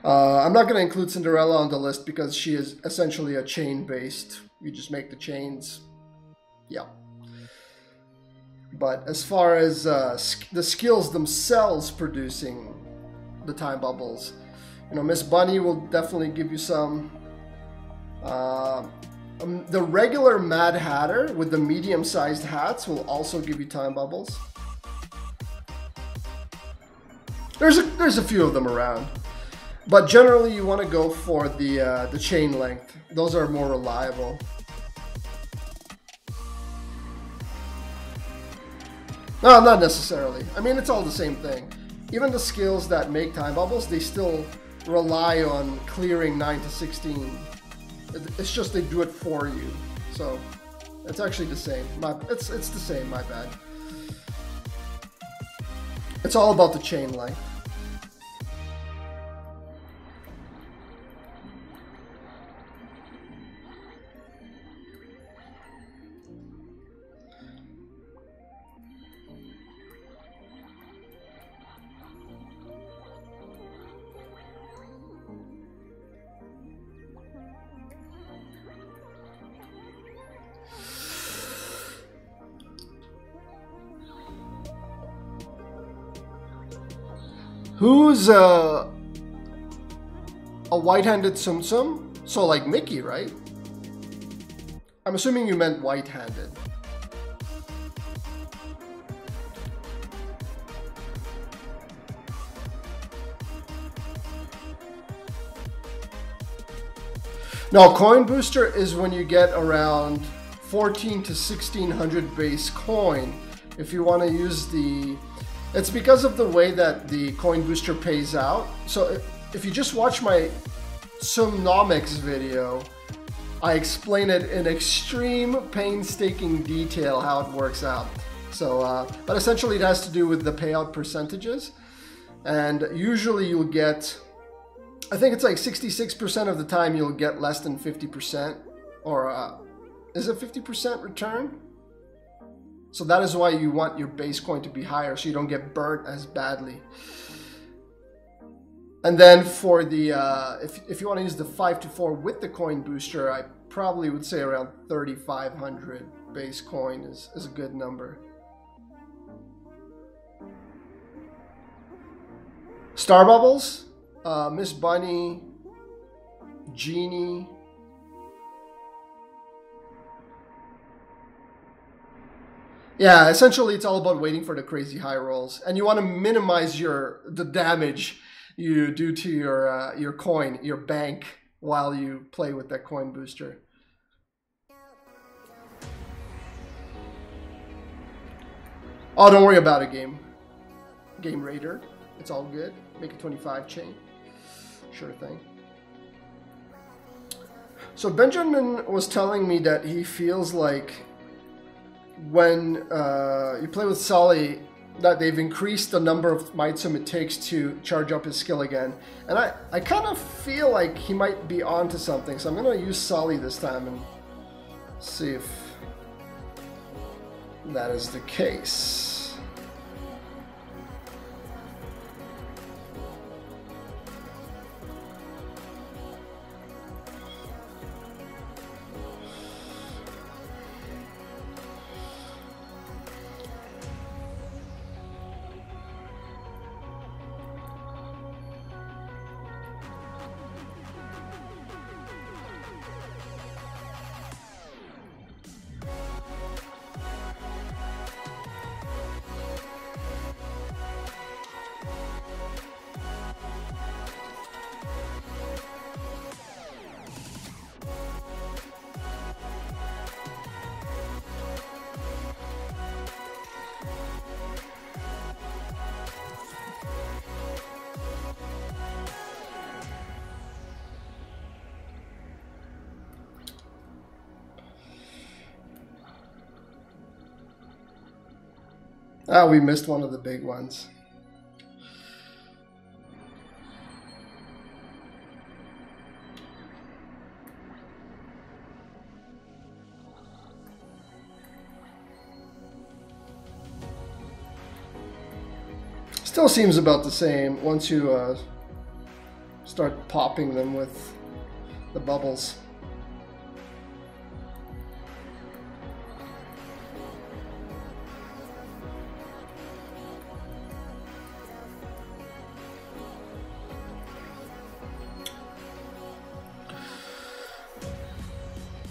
I'm not going to include Cinderella on the list because she is essentially a chain-based. You just make the chains. Yeah. But as far as the skills themselves producing the time bubbles, you know, Miss Bunny will definitely give you some. The regular Mad Hatter with the medium-sized hats will also give you time bubbles. There's a few of them around, but generally you want to go for the chain length. Those are more reliable. No, not necessarily. I mean, it's all the same thing. Even the skills that make time bubbles, they still rely on clearing 9 to 16. It's just they do it for you. So it's actually the same. It's the same, my bad. It's all about the chain length. Who's a white-handed Tsum Tsum? So like Mickey, right? I'm assuming you meant white-handed. No, coin booster is when you get around 14 to 1600 base coin. If you want to use the... It's because of the way that the coin booster pays out. So if you just watch my Tsumnomics video, I explain it in extreme painstaking detail how it works out. So, but essentially it has to do with the payout percentages. And usually you'll get, I think it's like 66% of the time you'll get less than 50%. Or is it 50% return? So that is why you want your base coin to be higher, so you don't get burnt as badly. And then for the, if you want to use the 5 to 4 with the coin booster, I probably would say around 3,500 base coin is a good number. Star Bubbles, Miss Bunny, Genie. Yeah, essentially it's all about waiting for the crazy high rolls, and you want to minimize the damage you do to your coin, your bank, while you play with that coin booster. Oh, don't worry about it, Game Raider. it's all good. Make a 25 chain. Sure thing. So Benjamin was telling me that he feels like when you play with Sully, that they've increased the number of Tsum it takes to charge up his skill again. And I kind of feel like he might be onto something, so I'm going to use Sully this time and see if that is the case. Ah, we missed one of the big ones. Still seems about the same once you start popping them with the bubbles.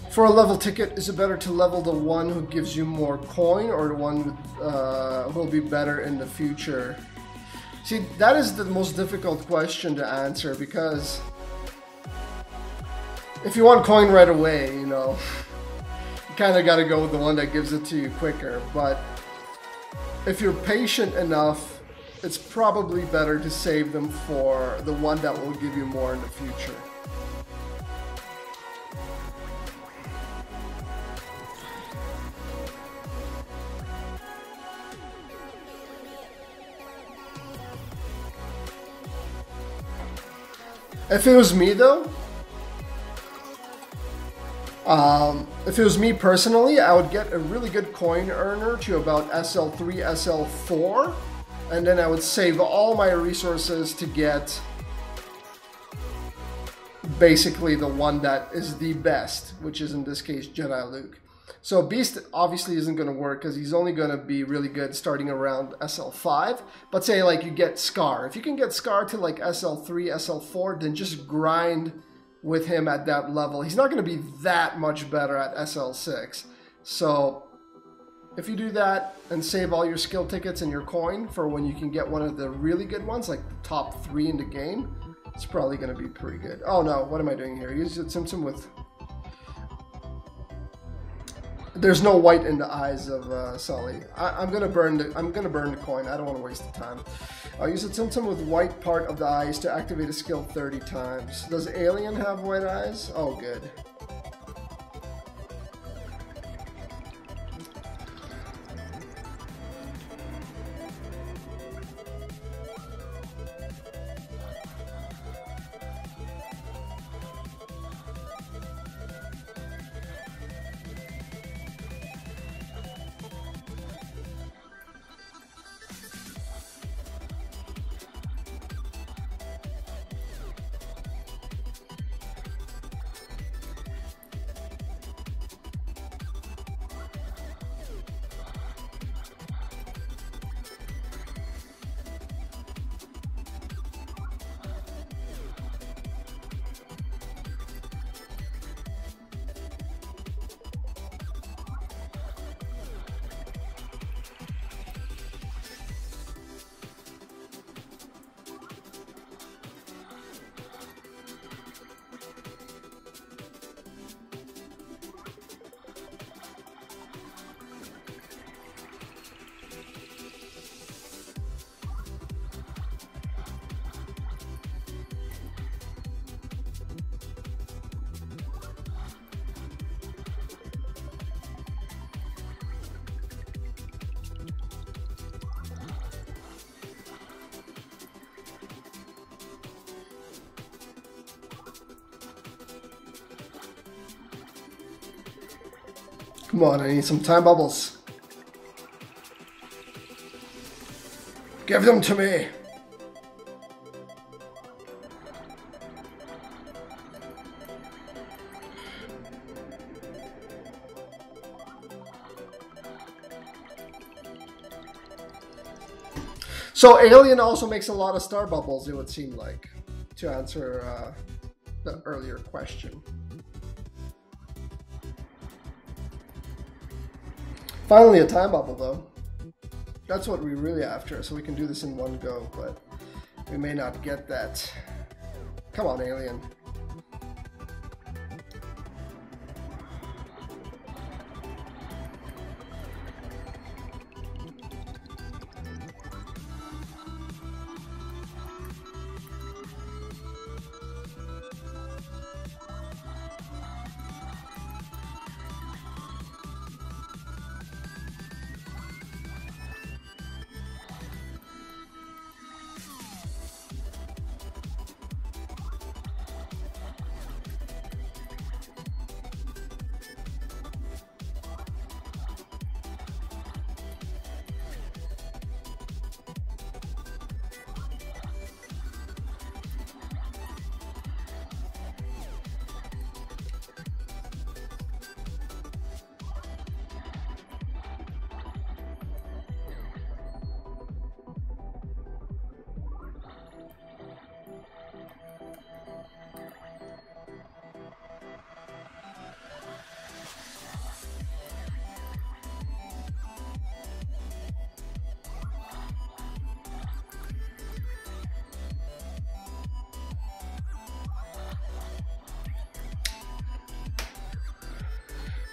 For a level ticket, is it better to level the one who gives you more coin or the one who will be better in the future? See, that is the most difficult question to answer, because if you want coin right away, you know, you kind of got to go with the one that gives it to you quicker. But if you're patient enough, it's probably better to save them for the one that will give you more in the future. If it was me though, if it was me personally, I would get a really good coin earner to about SL3, SL4, and then I would save all my resources to get basically the one that is the best, which is in this case Jedi Luke. So Beast obviously isn't going to work because he's only going to be really good starting around SL5. But say like you get Scar. If you can get Scar to like SL3, SL4, then just grind with him at that level. He's not going to be that much better at SL6. So if you do that and save all your skill tickets and your coin for when you can get one of the really good ones, like the top 3 in the game, it's probably going to be pretty good. Oh no, what am I doing here? Use Tsum Tsum with... There's no white in the eyes of Sully. I'm gonna burn the coin. I don't want to waste the time. I'll use a Tsum Tsum with white part of the eyes to activate a skill 30 times. Does Alien have white eyes? Oh, good. Come on, I need some time bubbles. Give them to me. So Alien also makes a lot of star bubbles, it would seem like, to answer the earlier question. Finally a time bubble though. That's what we're really after, so we can do this in one go, but we may not get that. Come on, Alien.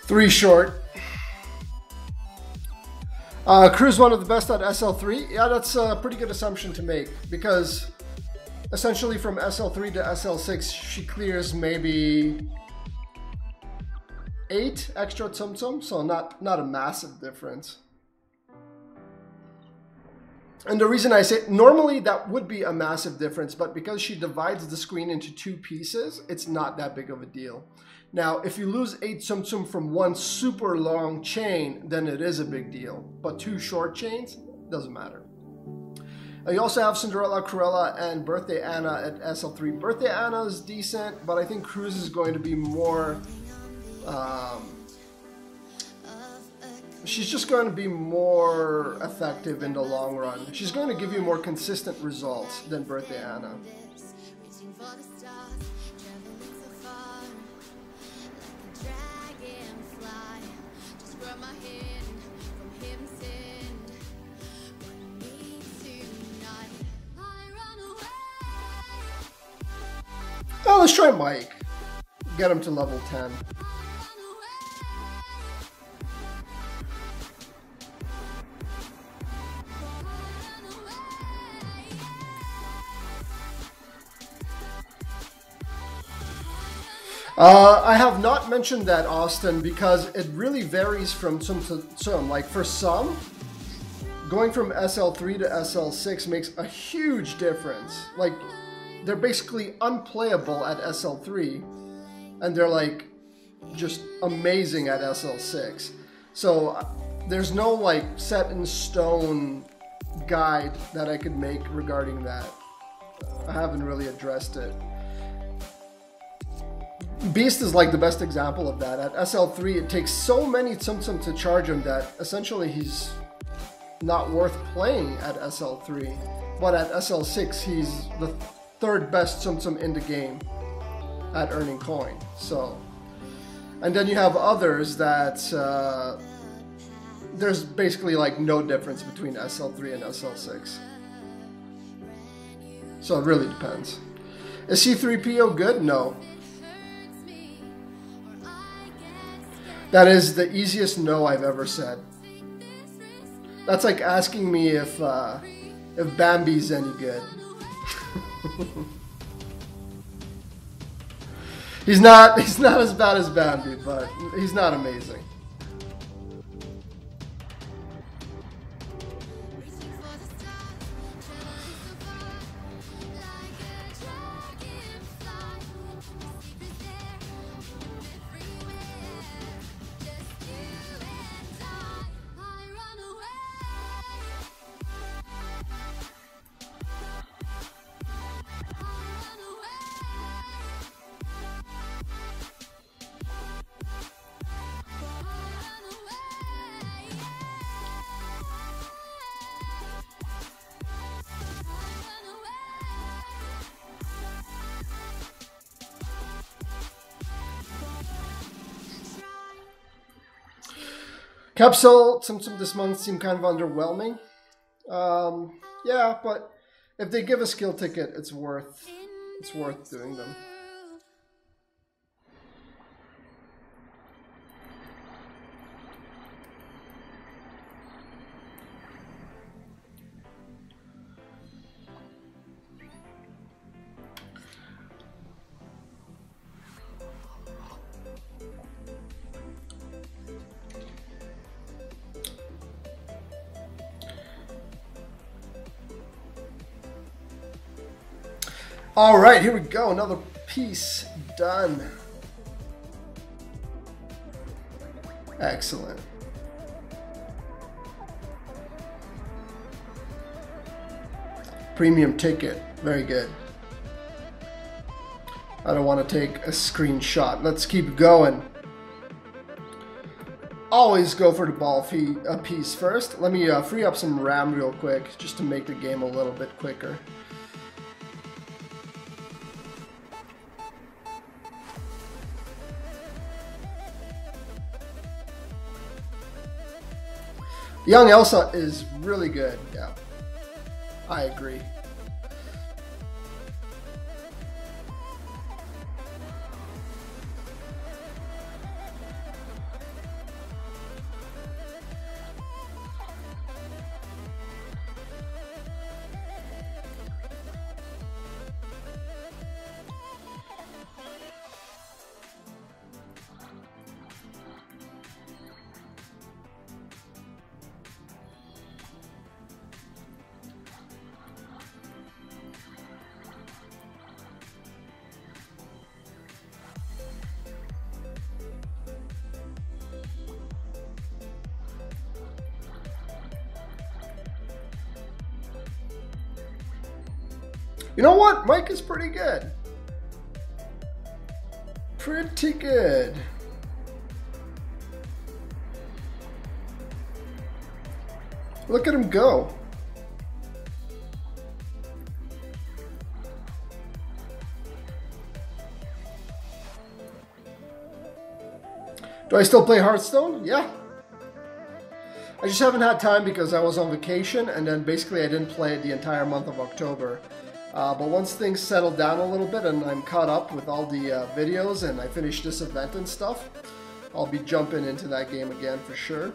Three short. Crew's one of the best at SL3. Yeah, that's a pretty good assumption to make because essentially from SL3 to SL6 she clears maybe 8 extra Tsum Tsum, so not a massive difference. And the reason I say normally that would be a massive difference, but because she divides the screen into 2 pieces, it's not that big of a deal. Now, if you lose 8 Tsum Tsum from one super long chain, then it is a big deal. But 2 short chains, doesn't matter. You also have Cinderella, Cruella, and Birthday Anna at SL3. Birthday Anna is decent, but I think Cruz is going to be more... she's just going to be more effective in the long run. She's going to give you more consistent results than Birthday Anna. Oh, let's try Mike. Get him to level 10. I have not mentioned that, Austin, because it really varies from Tsum Tsum. Like for some, going from SL3 to SL6 makes a huge difference. Like they're basically unplayable at SL3 and they're like just amazing at SL6. So there's no like set in stone guide that I could make regarding that. I haven't really addressed it. Beast is like the best example of that. At SL3, it takes so many Tsum Tsum to charge him that essentially he's not worth playing at SL3. But at SL6, he's the 3rd best Tsum Tsum in the game at earning coin. So, and then you have others that there's basically like no difference between SL3 and SL6. So it really depends. Is C3PO good? No. That is the easiest no I've ever said. That's like asking me if Bambi's any good. He's not as bad as Bambi, but he's not amazing. Capsule, Tsum Tsum this month seem kind of underwhelming. Yeah, but if they give a skill ticket, it's worth doing them. All right, here we go. Another piece done. Excellent. Premium ticket. Very good. I don't want to take a screenshot. Let's keep going. Always go for the ball piece first. Let me free up some RAM real quick just to make the game a little bit quicker. Young Elsa is really good, yeah. I agree. You know what? Mike is pretty good. Pretty good. Look at him go. Do I still play Hearthstone? Yeah. I just haven't had time because I was on vacation and then basically I didn't play it the entire month of October. But once things settle down a little bit and I'm caught up with all the videos and I finish this event and stuff, I'll be jumping into that game again for sure.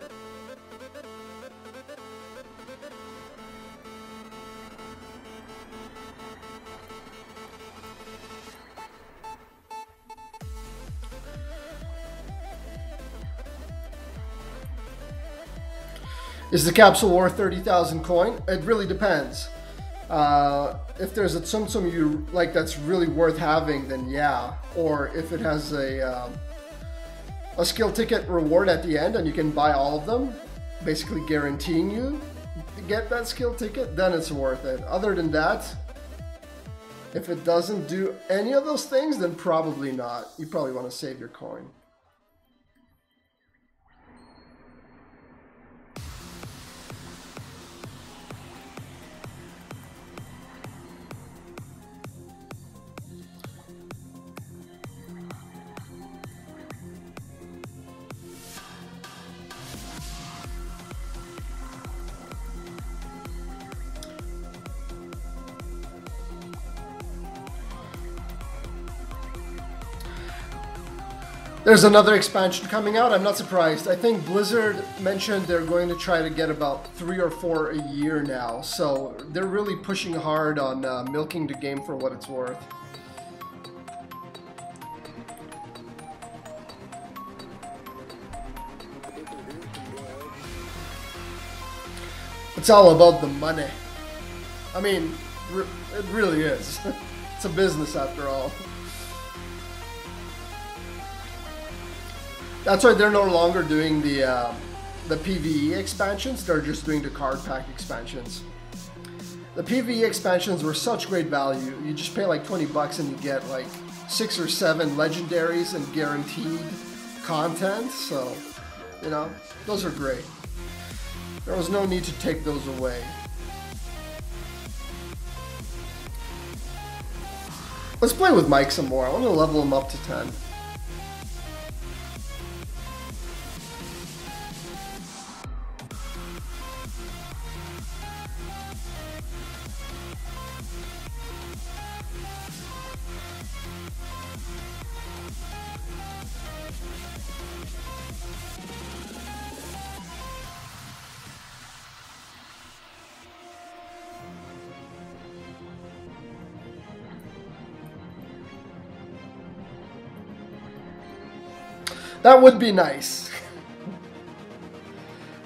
Is the capsule worth 30,000 coin? It really depends. If there's a Tsum Tsum you like that's really worth having, then yeah. Or if it has a skill ticket reward at the end and you can buy all of them, basically guaranteeing you to get that skill ticket, then it's worth it. Other than that, if it doesn't do any of those things, then probably not. You probably want to save your coin. There's another expansion coming out. I'm not surprised. I think Blizzard mentioned they're going to try to get about 3 or 4 a year now. So they're really pushing hard on milking the game for what it's worth. It's all about the money. I mean, it really is. It's a business after all. That's why they're no longer doing the PvE expansions, they're just doing the card pack expansions. The PvE expansions were such great value. You just pay like 20 bucks and you get like 6 or 7 legendaries and guaranteed content, so, you know, those are great. There was no need to take those away. Let's play with Mike some more. I want to level him up to 10. That would be nice.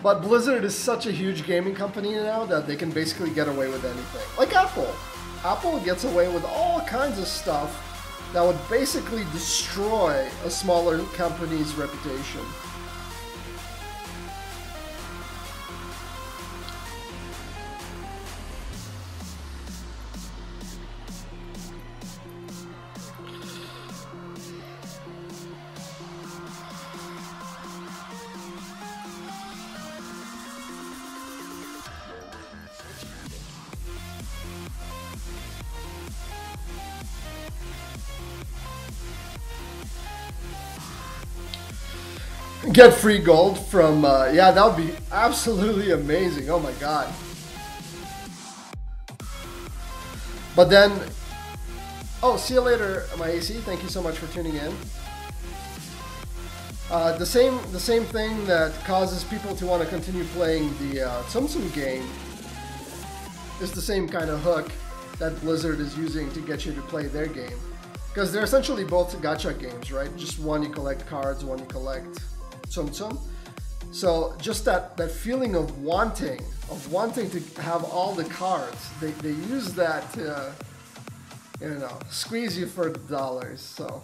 But Blizzard is such a huge gaming company now that they can basically get away with anything. Like Apple. Apple gets away with all kinds of stuff that would basically destroy a smaller company's reputation. Get free gold from, yeah, that would be absolutely amazing. Oh my god. But then, oh, see you later, my AC. Thank you so much for tuning in. The same thing that causes people to want to continue playing the Tsum Tsum game is the same kind of hook that Blizzard is using to get you to play their game. Because they're essentially both gacha games, right? Just one you collect cards, one you collect Tsum Tsum. So just that feeling of wanting to have all the cards, they use that to, you know, squeeze you for the dollars. So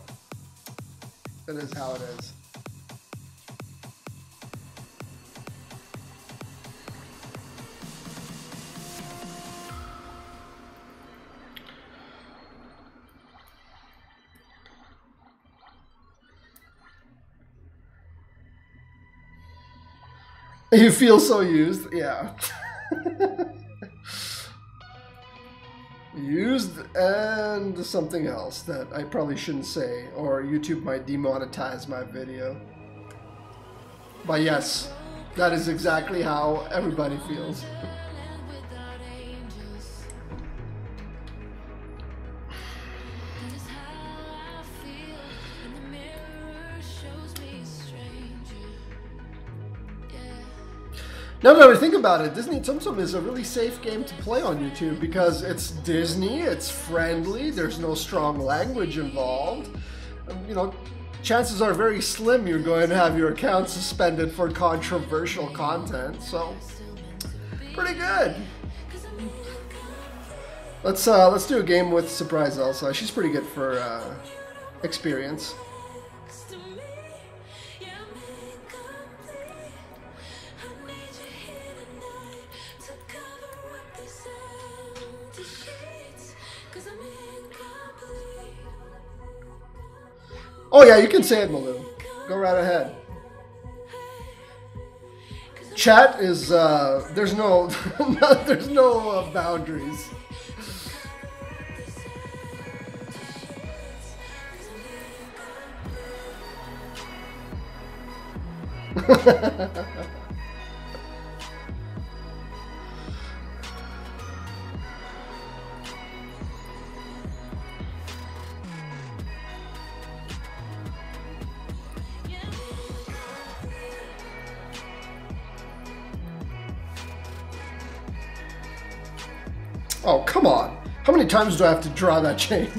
that is how it is. You feel so used, yeah. Used and something else that I probably shouldn't say, or YouTube might demonetize my video. But yes, that is exactly how everybody feels. Now that I think about it, Disney Tsum Tsum is a really safe game to play on YouTube because it's Disney, it's friendly, there's no strong language involved. You know, chances are very slim you're going to have your account suspended for controversial content, so pretty good. Let's do a game with Surprise Elsa. She's pretty good for experience. Oh yeah, you can say it, Malou. Go right ahead. Chat is there's no there's no boundaries. Oh, come on. How many times do I have to draw that chain?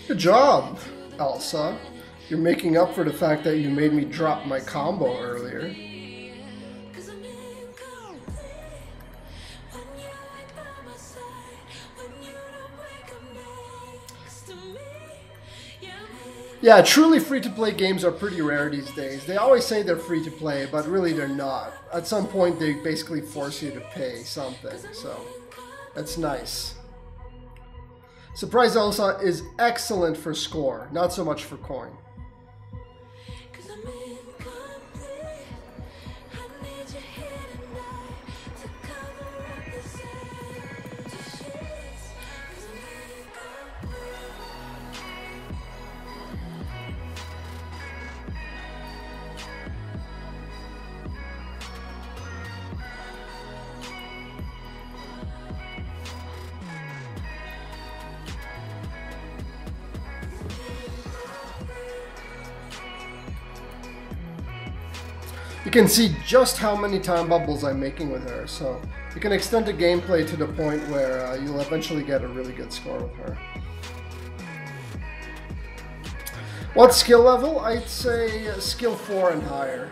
Good job, Elsa. You're making up for the fact that you made me drop my combo earlier. Yeah, truly free-to-play games are pretty rare these days. They always say they're free-to-play, but really they're not. At some point, they basically force you to pay something, so that's nice. Surprise Elsa is excellent for score, not so much for coin. you can see just how many time bubbles I'm making with her. So you can extend the gameplay to the point where you'll eventually get a really good score with her. What skill level? I'd say skill 4 and higher.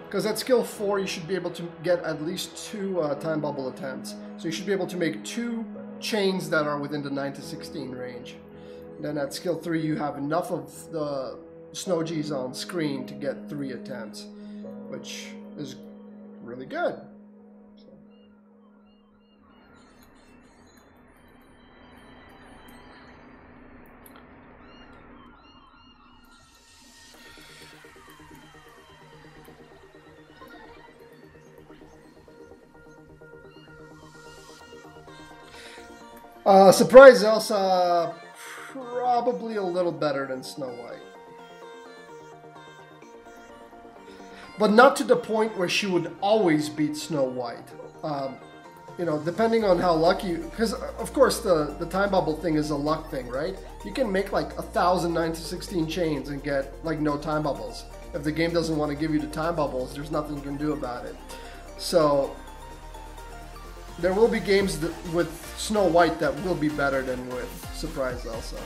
Because at skill 4 you should be able to get at least 2 time bubble attempts. So you should be able to make 2 chains that are within the 9 to 16 range. Then at skill 3 you have enough of the snow G's on screen to get 3 attempts, which is really good. Surprise Elsa, probably a little better than Snow White. But not to the point where she would always beat Snow White. You know, depending on how lucky, because of course the time bubble thing is a luck thing, right? You can make like 1,000 9 to 16 chains and get like no time bubbles. If the game doesn't want to give you the time bubbles, there's nothing you can do about it. So there will be games that, with Snow White that will be better than with Surprise Elsa.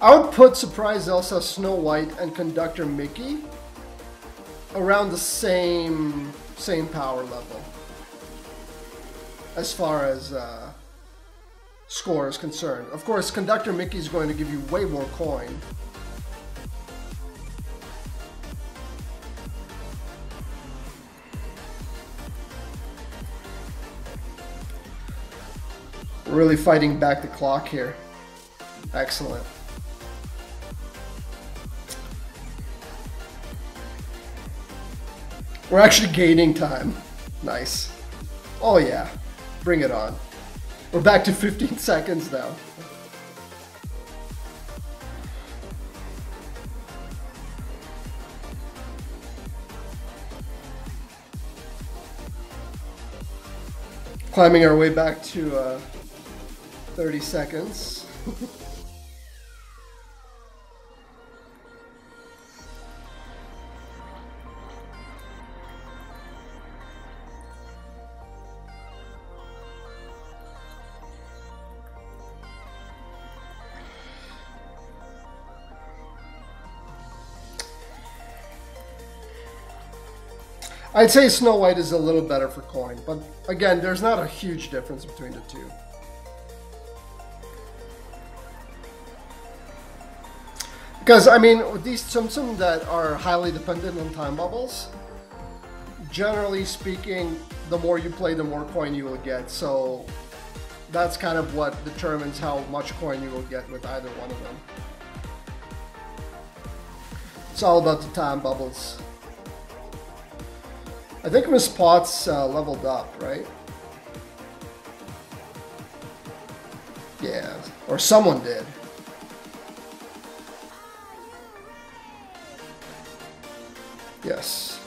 I would put Surprise Elsa, Snow White, and Conductor Mickey around the same power level as far as score is concerned. Of course, Conductor Mickey is going to give you way more coin. Really fighting back the clock here. Excellent. We're actually gaining time. Nice. Oh yeah. Bring it on. We're back to 15 seconds now. Climbing our way back to 30 seconds. I'd say Snow White is a little better for coin, but again, there's not a huge difference between the two. Because, I mean, with these Tsum Tsum that are highly dependent on time bubbles, generally speaking, the more you play, the more coin you will get. So that's kind of what determines how much coin you will get with either one of them. It's all about the time bubbles. I think Miss Potts leveled up, right? Yeah, or someone did. Yes.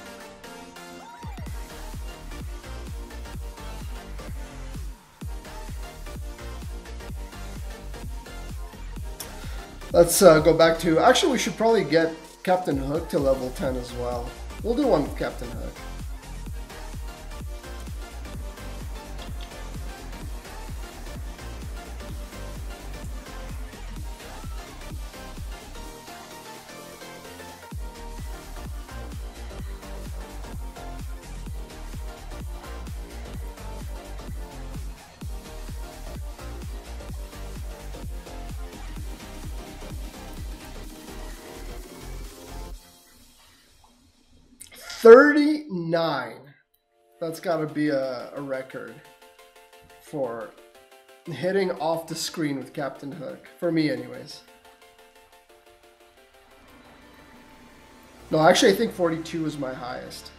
Let's go back to... Actually, we should probably get Captain Hook to level 10 as well. We'll do one with Captain Hook. $39. That's got to be a record for hitting off the screen with Captain Hook. For me, anyways. No, actually, I think 42 is my highest.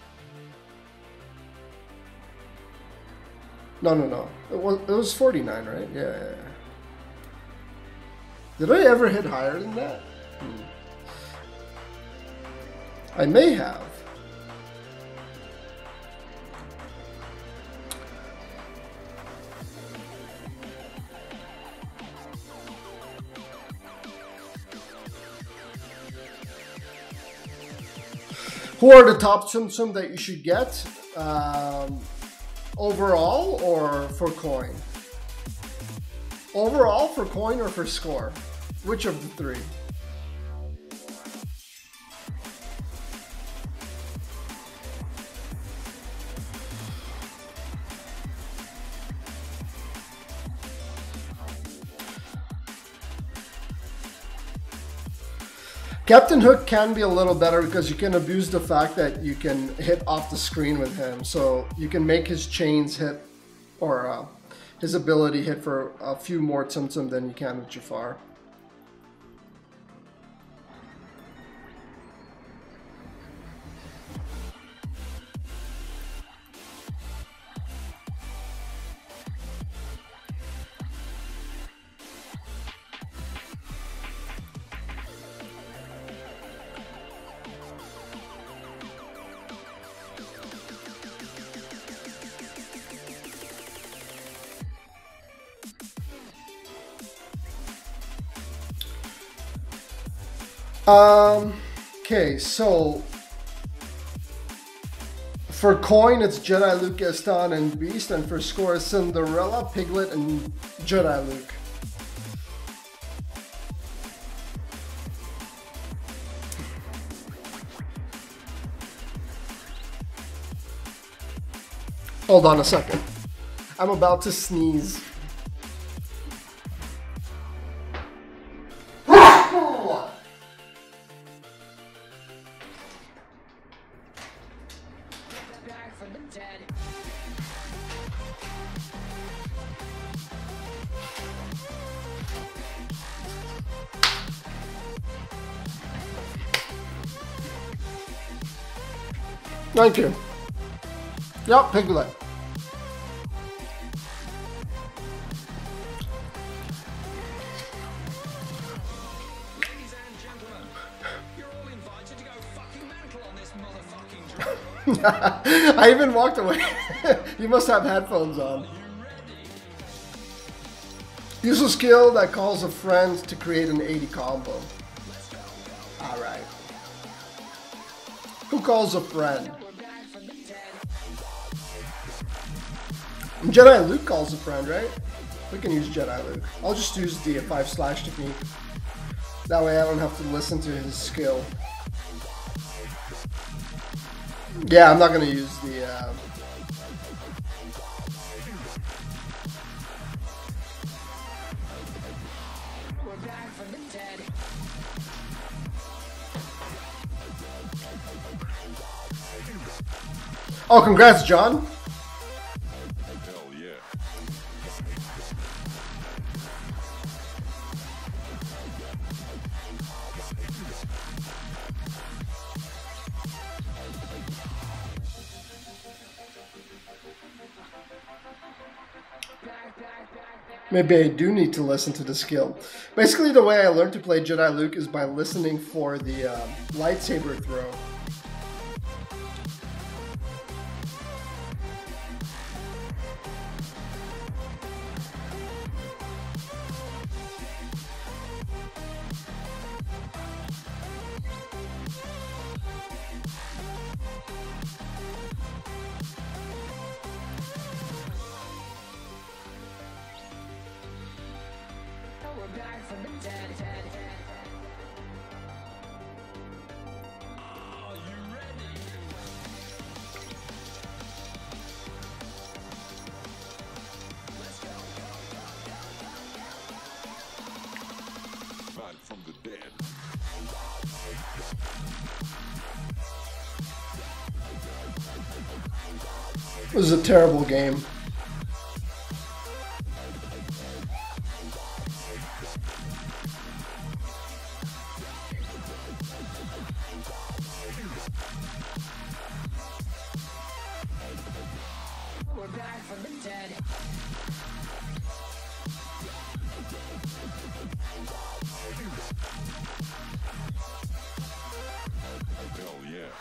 No. It was 49, right? Yeah. Did I ever hit higher than that? I may have. Who are the top Tsum Tsum that you should get? Overall or for coin? Overall for coin or for score? Which of the three? Captain Hook can be a little better because you can abuse the fact that you can hit off the screen with him. So you can make his chains hit, or his ability hit for a few more Tsum Tsum than you can with Jafar. Okay, so for coin, it's Jedi Luke, Gaston, and Beast, and for score, it's Cinderella, Piglet, and Jedi Luke. Hold on a second. I'm about to sneeze. Thank you. Yep, Piglet. Ladies and gentlemen, you're all invited to go fucking mental on this motherfucking drop. I even walked away. You must have headphones on. Use a skill that calls a friend to create an 80 combo. Alright. Who calls a friend? Jedi Luke calls a friend, right? We can use Jedi Luke. I'll just use the 5/ technique. That way I don't have to listen to his skill. Yeah, I'm not gonna use the We're back from the dead. Oh, congrats, John. Hell yeah. Maybe I do need to listen to the skill. Basically, the way I learned to play Jedi Luke is by listening for the lightsaber throw. We're back from the dead. Are you ready? Let's go. Back from the dead. This is a terrible game. We're back from the dead. Hell yeah.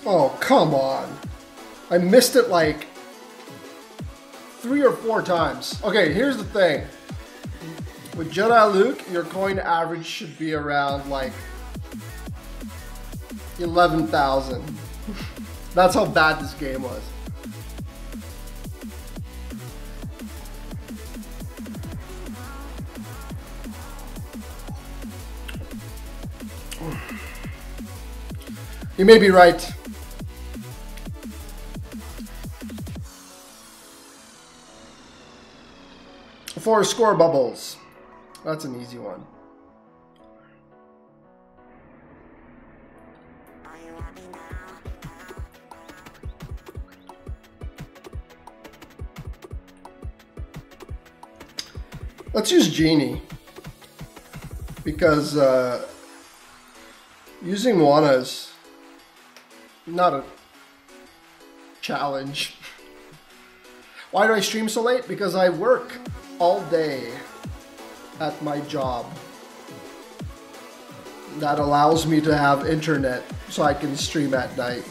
Oh, come on. I missed it like 3 or 4 times. Okay, here's the thing. With Jedi Luke, your coin average should be around like 11,000. That's how bad this game was. You may be right. For score bubbles. That's an easy one. Let's use Genie. Because using Moana is not a challenge. Why do I stream so late? Because I work all day at my job. That allows me to have internet so I can stream at night.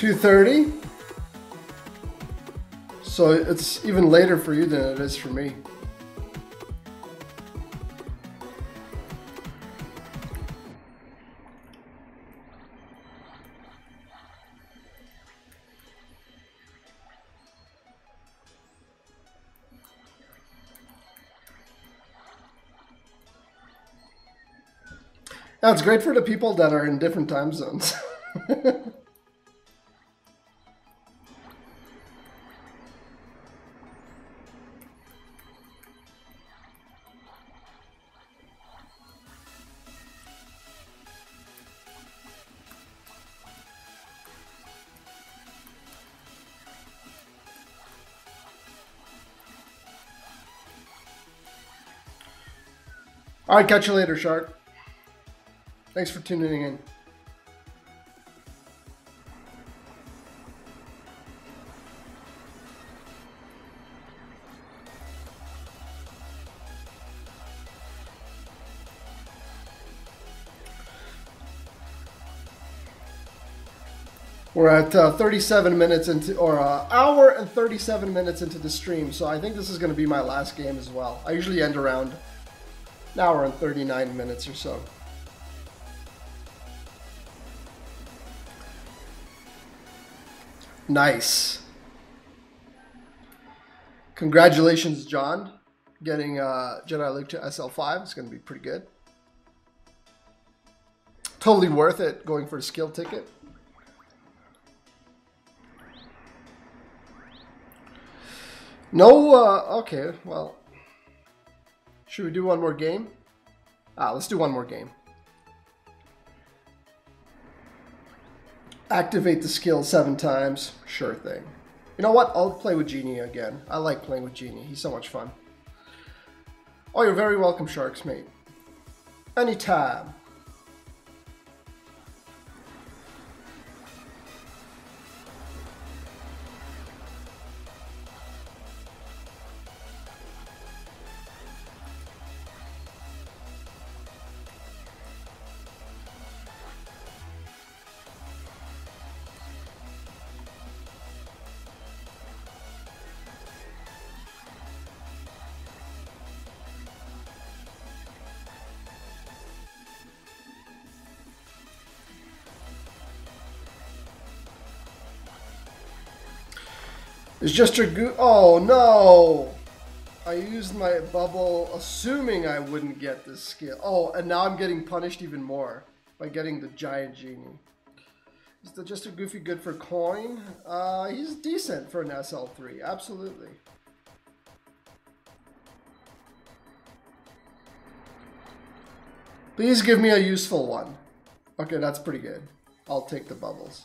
2:30. So it's even later for you than it is for me. That's great for the people that are in different time zones. All right, catch you later, Shark. Thanks for tuning in. We're at 37 minutes into, or an hour and 37 minutes into the stream, so I think this is going to be my last game as well. I usually end around an hour and 39 minutes or so. Nice. Congratulations, John. Getting Jedi Luke to SL5 is going to be pretty good. Totally worth it going for a skill ticket. No, okay, well. Should we do one more game? Let's do one more game. activate the skill 7 times. Sure thing. You know what? I'll play with Genie again. I like playing with Genie. He's so much fun. Oh, you're very welcome, Sharks, mate. Anytime. It's just your oh no! I used my bubble assuming I wouldn't get this skill. Oh, and now I'm getting punished even more by getting the giant genie. Is the Just a Goofy good for coin? He's decent for an SL3, absolutely. Please give me a useful one. Okay, that's pretty good. I'll take the bubbles.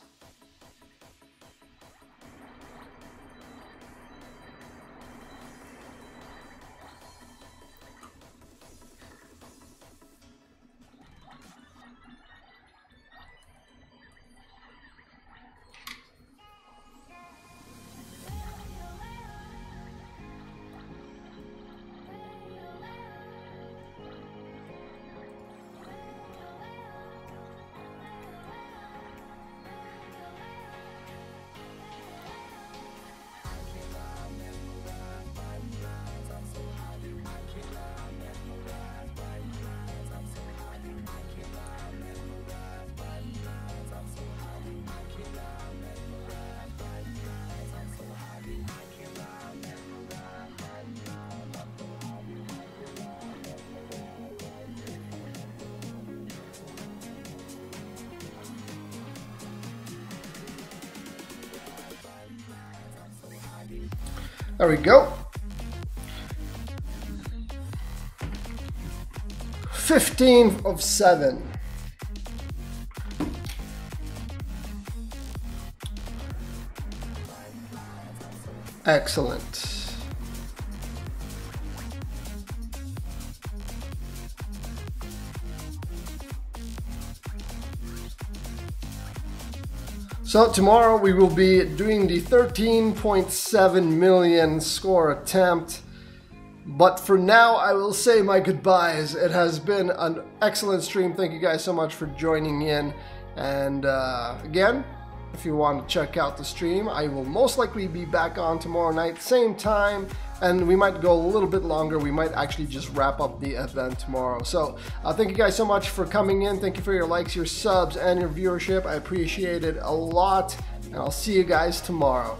There we go. 15 of 7. Excellent. So tomorrow we will be doing the 13.7 million score attempt. But for now, I will say my goodbyes. It has been an excellent stream. Thank you guys so much for joining in. And again, if you want to check out the stream, I will most likely be back on tomorrow night, same time. And we might go a little bit longer. We might actually just wrap up the event tomorrow. So thank you guys so much for coming in. Thank you for your likes, your subs, and your viewership. I appreciate it a lot. And I'll see you guys tomorrow.